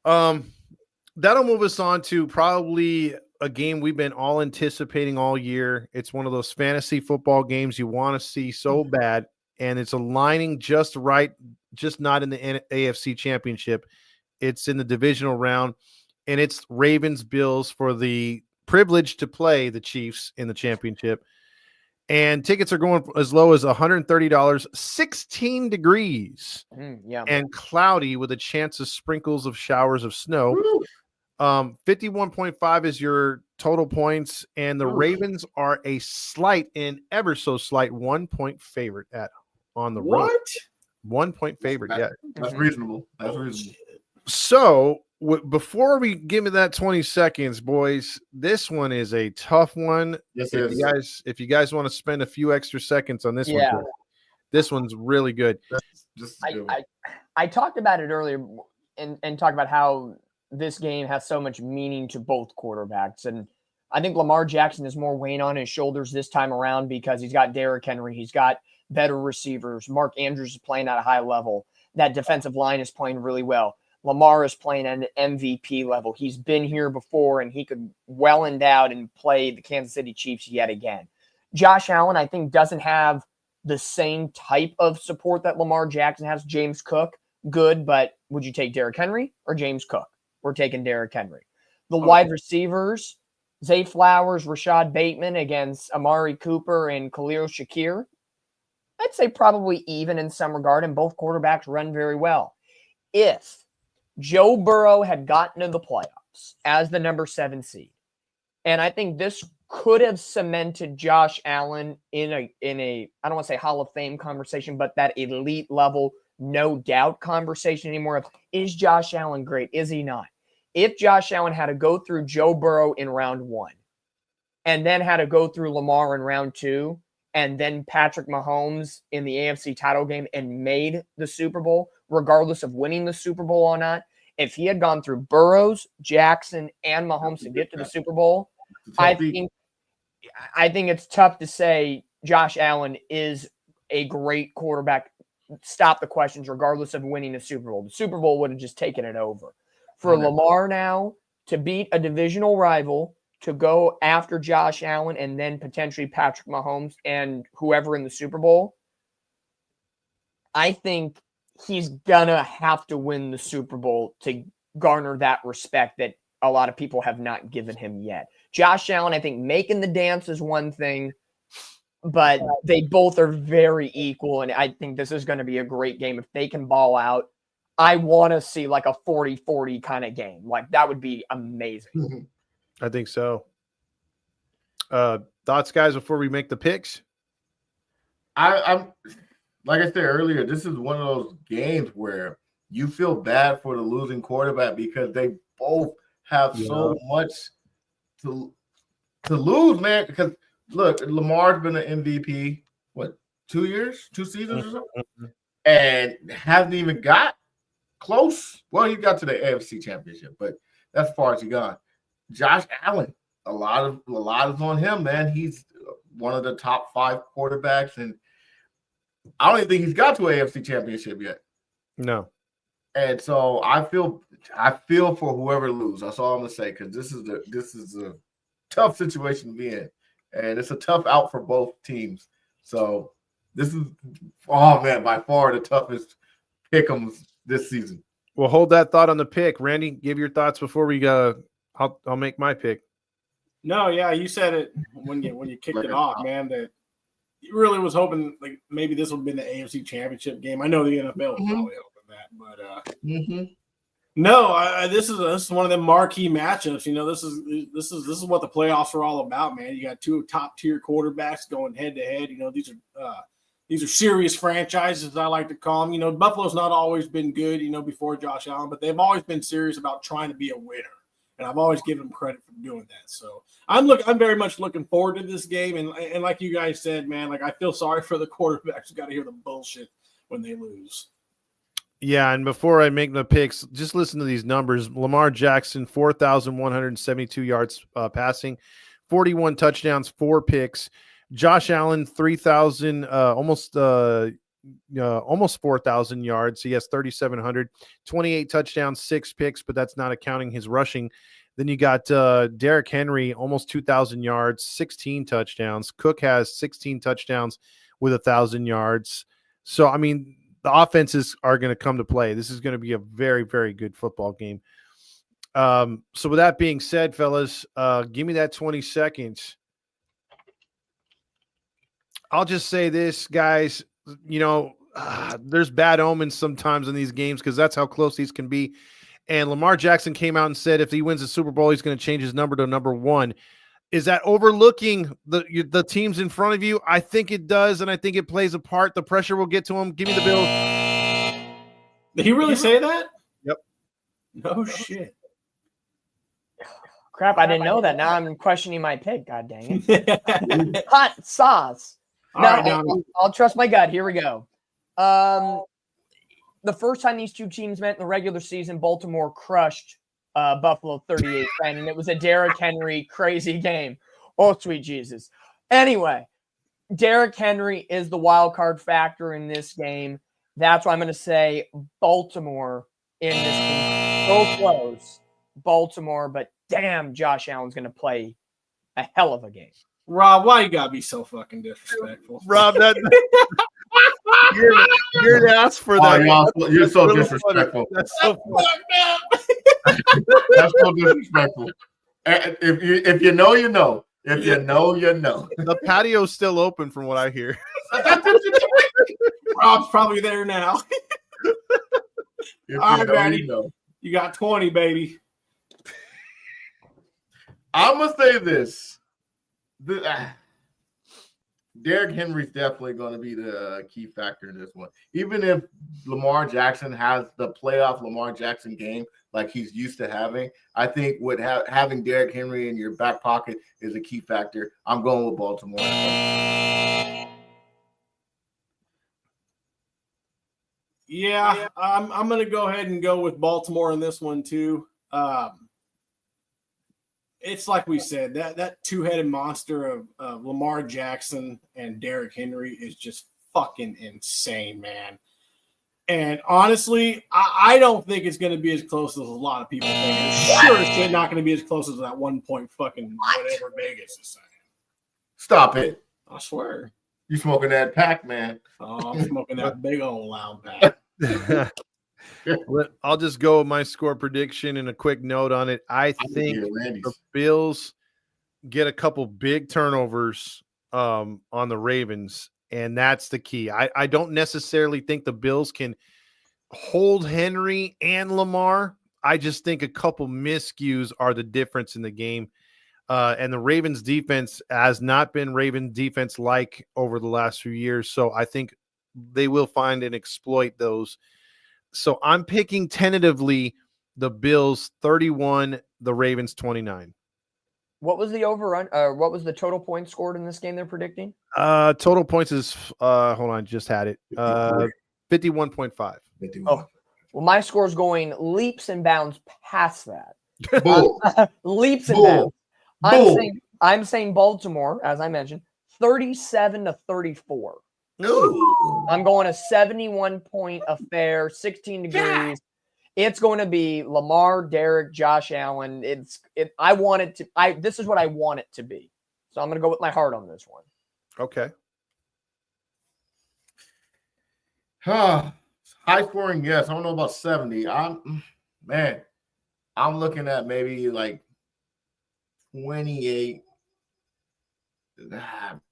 That'll move us on to probably a game we've been all anticipating all year. It's one of those fantasy football games you want to see so bad, and it's aligning just right, just not in the AFC Championship. It's in the divisional round, and it's Ravens-Bills for the privilege to play the Chiefs in the championship. And tickets are going as low as $130, 16 degrees, and cloudy with a chance of sprinkles of showers of snow. 51.5 is your total points, and the Ravens are a slight and ever so slight 1-point favorite on the road. 1 point favorite, yeah. That's reasonable. That's reasonable. So before we give me that 20 seconds, boys, this one is a tough one. Yes, if you guys want to spend a few extra seconds on this one, this one's really good. I talked about it earlier and talked about how this game has so much meaning to both quarterbacks. And I think Lamar Jackson is more weighing on his shoulders this time around because he's got Derrick Henry. He's got better receivers. Mark Andrews is playing at a high level. That defensive line is playing really well. Lamar is playing at an MVP level. He's been here before, and he could well endowed and play the Kansas City Chiefs yet again. Josh Allen, I think, doesn't have the same type of support that Lamar Jackson has. James Cook, good, but would you take Derrick Henry or James Cook? We're taking Derrick Henry. The wide receivers, Zay Flowers, Rashad Bateman against Amari Cooper and Khalil Shakir. I'd say probably even in some regard, and both quarterbacks run very well. If Joe Burrow had gotten to the playoffs as the number 7 seed, and I think this could have cemented Josh Allen in a I don't want to say Hall of Fame conversation, but that elite level, no doubt conversation anymore of, is Josh Allen great? Is he not? If Josh Allen had to go through Joe Burrow in round 1 and then had to go through Lamar in round 2 and then Patrick Mahomes in the AFC title game and made the Super Bowl, regardless of winning the Super Bowl or not, if he had gone through Burrows, Jackson, and Mahomes to get to the Super Bowl, I think it's tough to say Josh Allen is a great quarterback. Stop the questions regardless of winning the Super Bowl. The Super Bowl would have just taken it over. For Lamar now to beat a divisional rival, to go after Josh Allen and then potentially Patrick Mahomes and whoever in the Super Bowl, I think he's going to have to win the Super Bowl to garner that respect that a lot of people have not given him yet. Josh Allen, I think making the dance is one thing, but they both are very equal, and I think this is going to be a great game. If they can ball out, I want to see like a 40-40 kind of game. Like, that would be amazing. I think so. Thoughts, guys, before we make the picks? I'm like I said earlier, this is one of those games where you feel bad for the losing quarterback because they both have so much to lose, man. Because look, Lamar's been an MVP, 2 seasons or something, and hasn't even got close. Well, he got to the AFC Championship, but that's as far as he got. Josh Allen, a lot is on him, man. He's one of the top 5 quarterbacks, and I don't even think he's got to an AFC Championship yet. No. And so I feel for whoever loses. That's all I'm gonna say, because this is a tough situation to be in, and it's a tough out for both teams. So this is, by far the toughest pick'ems this season. We'll hold that thought on the pick. Randy, give your thoughts before we go. I'll make my pick. No, yeah, you said it when you kicked it off, man, that you really was hoping like maybe this would have been the AFC Championship game. I know the NFL was probably hoping that, but no, this is one of the marquee matchups. You know, this is what the playoffs are all about, man. You got two top tier quarterbacks going head to head. You know, these are serious franchises, I like to call them. You know, Buffalo's not always been good, you know, before Josh Allen, but they've always been serious about trying to be a winner. And I've always given them credit for doing that. So I'm very much looking forward to this game. And like you guys said, man, like I feel sorry for the quarterbacks who got to hear the bullshit when they lose. Yeah, and before I make the picks, just listen to these numbers. Lamar Jackson, 4,172 yards passing, 41 touchdowns, 4 picks. Josh Allen, 3,000, almost 4,000 yards. He has 3,700, 28 touchdowns, 6 picks, but that's not accounting his rushing. Then you got Derrick Henry, almost 2,000 yards, 16 touchdowns. Cook has 16 touchdowns with 1,000 yards. So, I mean, the offenses are going to come to play. This is going to be a very, very good football game. So with that being said, fellas, give me that 20 seconds. I'll just say this, guys. You know, there's bad omens sometimes in these games because that's how close these can be. And Lamar Jackson came out and said if he wins the Super Bowl, he's going to change his number to number 1. Is that overlooking the teams in front of you? I think it does, and I think it plays a part. The pressure will get to him. Give me the Bills. Did he really say that? Yep. No shit. Crap, I didn't know that. Now I'm questioning my pick. God dang it. Hot sauce. No, I'll trust my gut. Here we go. The first time these two teams met in the regular season, Baltimore crushed Buffalo 38-10, and it was a Derrick Henry crazy game. Oh, sweet Jesus. Anyway, Derrick Henry is the wild card factor in this game. That's why I'm going to say Baltimore in this game. So close, Baltimore, but damn, Josh Allen's going to play a hell of a game. Rob, why you gotta be so fucking disrespectful? Rob, you're an ass for that. Oh, you're so disrespectful. That's so funny. That's so disrespectful. If you know, you know. If you know, you know. The patio's still open from what I hear. Rob's probably there now. All right, Maddie. You got 20, baby. I'm going to say this. Derrick Henry's definitely going to be the key factor in this one. Even if Lamar Jackson has the playoff Lamar Jackson game like he's used to having, I think with having Derrick Henry in your back pocket is a key factor. I'm going with Baltimore. Yeah, I'm going to go ahead and go with Baltimore in this one too. It's like we said, that two-headed monster of Lamar Jackson and Derrick Henry is just fucking insane, man. And honestly, I don't think it's going to be as close as a lot of people think. It's sure as shit not going to be as close as that 1 point fucking whatever Vegas is saying. Stop it. I swear. You smoking that pack, man. Oh, I'm smoking that big old loud pack. I'll just go with my score prediction and a quick note on it. I think the Bills get a couple big turnovers on the Ravens, and that's the key. I don't necessarily think the Bills can hold Henry and Lamar. I just think a couple miscues are the difference in the game. And the Ravens defense has not been Ravens defense like over the last few years. So I think they will find and exploit those. So I'm picking tentatively the Bills 31, the Ravens 29. What was the overrun? What was the total points scored in this game they're predicting? Total points is hold on, just had it. 51.5. Oh, well, my score is going leaps and bounds past that. Leaps and bounds. I'm saying Baltimore, as I mentioned, 37-34. Ooh. I'm going a 71-point affair, 16 degrees. Yeah. It's going to be Lamar, Derrick, Josh Allen. This is what I want it to be. So I'm going to go with my heart on this one. Okay. High scoring, yes. I don't know about 70. I'm looking at maybe like 28.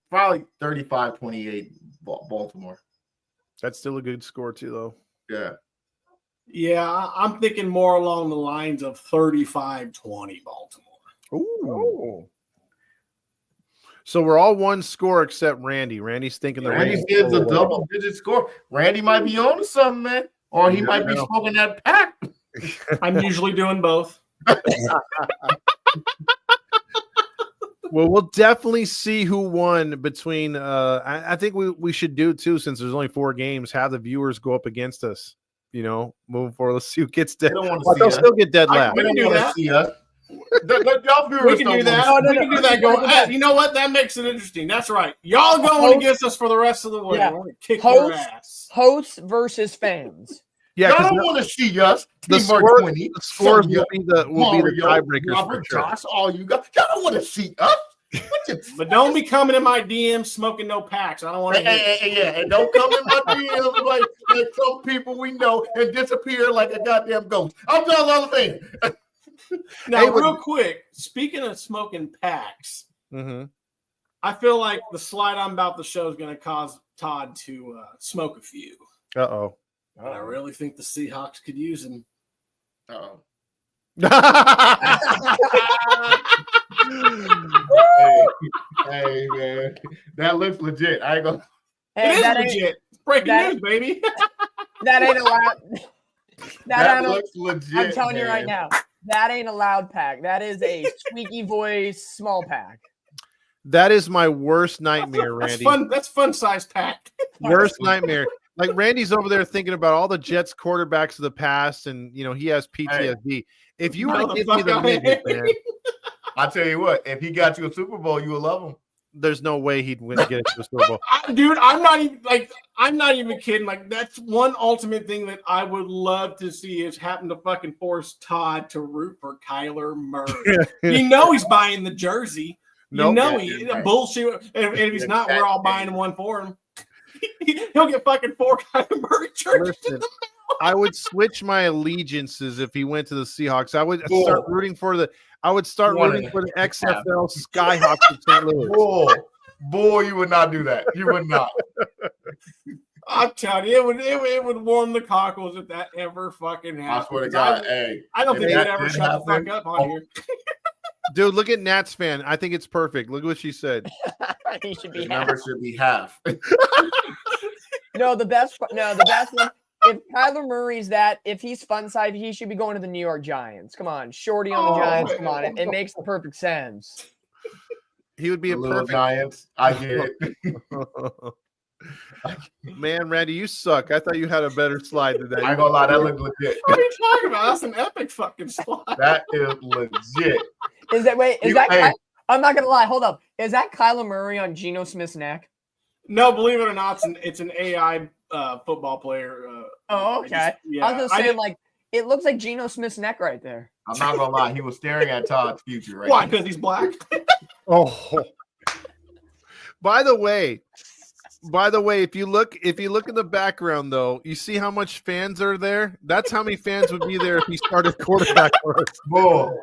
Probably 35-28 Baltimore. That's still a good score too, though. Yeah. Yeah, I'm thinking more along the lines of 35-20 Baltimore. Ooh. So we're all one score except Randy. Randy's thinking the Randy gives a double-digit score. Randy might be on to something, man. Or he might be smoking that pack. I'm usually doing both. Well, we'll definitely see who won between I think we should do too, since there's only 4 games, have the viewers go up against us. Moving forward, let's see who gets dead. They'll still get dead last. We can do that. See us. Y'all viewers we can do that. We can do that. You know what? That makes it interesting. That's right. Y'all going against us for the rest of the way. Yeah. Kick your ass. Hosts versus fans. Yeah, y'all don't want to see us. The scores will be the tiebreakers for sure. Josh, all you got. Y'all don't want to see us. But don't be coming in my DMs smoking no packs. I don't want to. And don't come in my DMs like some people we know and disappear like a goddamn ghost. I'm doing other things. Now, real quick, speaking of smoking packs, I feel like the slide I'm about to show is going to cause Todd to smoke a few. Uh-oh. And I really think the Seahawks could use him. Uh-oh. hey, man. That looks legit. I ain't gonna. Hey, it is legit. Breaking news, baby. That ain't allowed. That looks legit. I'm telling you right now, that ain't a loud pack. That is a squeaky voice small pack. That is my worst nightmare, Randy. That's fun size pack. Worst nightmare. Like Randy's over there thinking about all the Jets quarterbacks of the past, and he has PTSD. Hey, if you were to give me the midget, man, I'll tell you what. If he got you a Super Bowl, you would love him. There's no way he'd win to get it to the Super Bowl. Dude, I'm not even kidding. Like, that's one ultimate thing that I would love to see is happen to fucking force Todd to root for Kyler Murray. He's buying the jersey. Bullshit. And if he's not, we're all buying one for him. He'll get fucking 4 Kyler Murray jerseys. I would switch my allegiances if he went to the Seahawks. I would start rooting for the XFL Skyhawks of St. Louis. Boy, you would not do that. You would not. I'm telling you, it would warm the cockles if that ever fucking happened. I swear to God, I don't think they'd ever shut the fuck up on here. Dude, look at Nat's fan. I think it's perfect. Look at what she said. He should be the number should be half. The best one. If Kyler Murray's if he's fun side, he should be going to the New York Giants. Come on, Shorty on the Giants. Come on, it makes the perfect sense. He would be a perfect Giants. I get it. Man, Randy, you suck. I thought you had a better slide than that. I ain't gonna lie, that looked legit. What are you talking about? That's an epic fucking slide. That is legit. I'm not gonna lie. Hold up. Is that Kyler Murray on Geno Smith's neck? No, believe it or not, it's an AI football player. Okay. I was just saying, it looks like Geno Smith's neck right there. I'm not gonna lie. He was staring at Todd's future right Why? Because he's black. Oh. By the way, if you look in the background though, you see how much fans are there? That's how many fans would be there if he started quarterback for us. Bull.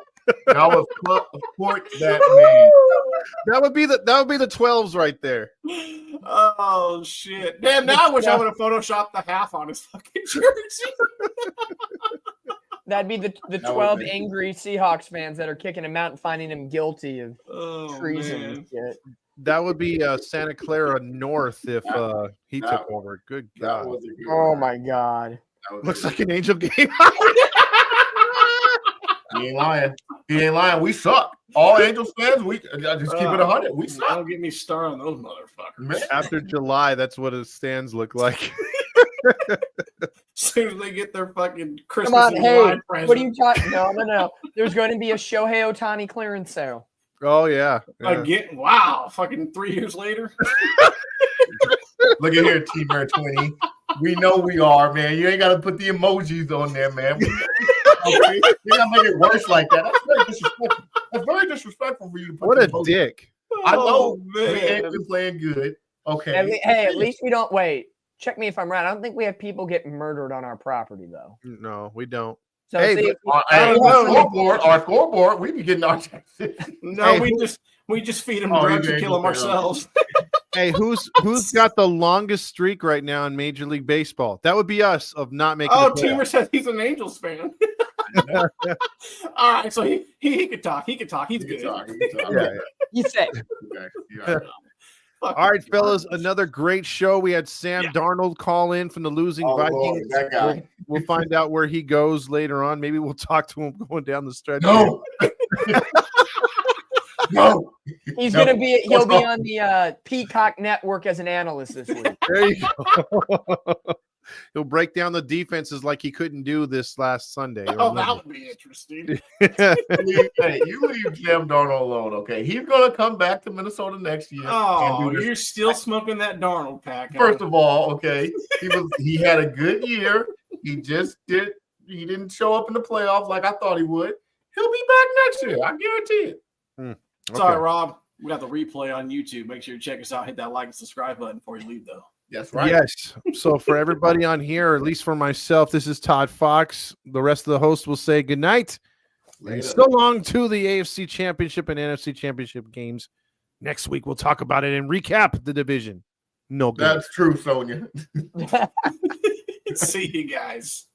That was support that man. That would be the 12s right there. Oh shit. Damn, now I wish I would have photoshopped the half on his fucking jersey. That'd be the 12 angry Seahawks fans that are kicking him out and finding him guilty of treason and shit. That would be Santa Clara North if he took over. Good God. Oh my God. Looks like an Angel game. He ain't lying. We suck. All Angels fans, we just keep it 100. We suck. Don't get me started on those motherfuckers. Man. After July, that's what his stands look like. As soon as they get their fucking Christmas present. What are you talking? No. There's going to be a Shohei Ohtani clearance sale. Oh yeah. Again, wow! Fucking 3 years later. Look at here, Team Air 20. We know we are, man. You ain't got to put the emojis on there, man. Okay? You gotta make it worse like that. That's very disrespectful for you to put. What a dick! I know, man. We ain't been playing good. Okay. At least we don't wait. check me if I'm right. I don't think we have people get murdered on our property though. No, we don't. So Hey, see, our scoreboard, we be getting our No, we just feed them drugs and kill them ourselves. Hey, who's got the longest streak right now in Major League Baseball? That would be us of not making. Oh, Teamer says he's an Angels fan. All right, so he could talk. He could talk. He's good. Yeah. You say. All right, fellas, another great show. We had Sam Darnold call in from the losing Vikings. Lord, that guy. We'll find out where he goes later on. Maybe we'll talk to him going down the stretch. No. No. He'll be on the Peacock Network as an analyst this week. There you go. He'll break down the defenses like he couldn't do this last Sunday. Oh, that would be interesting. Hey, you leave Sam Darnold alone, okay? He's going to come back to Minnesota next year. Oh, you're still smoking that Darnold pack. First of all, okay, he had a good year. He didn't show up in the playoffs like I thought he would. He'll be back next year. I guarantee it. Sorry, Rob. We got the replay on YouTube. Make sure you check us out. Hit that like and subscribe button before you leave, though. That's right. Yes. So for everybody on here, or at least for myself, this is Todd Fox. The rest of the hosts will say good night. And so long to the AFC Championship and NFC Championship games. Next week, we'll talk about it and recap the division. No good. That's true, Sonia. See you guys.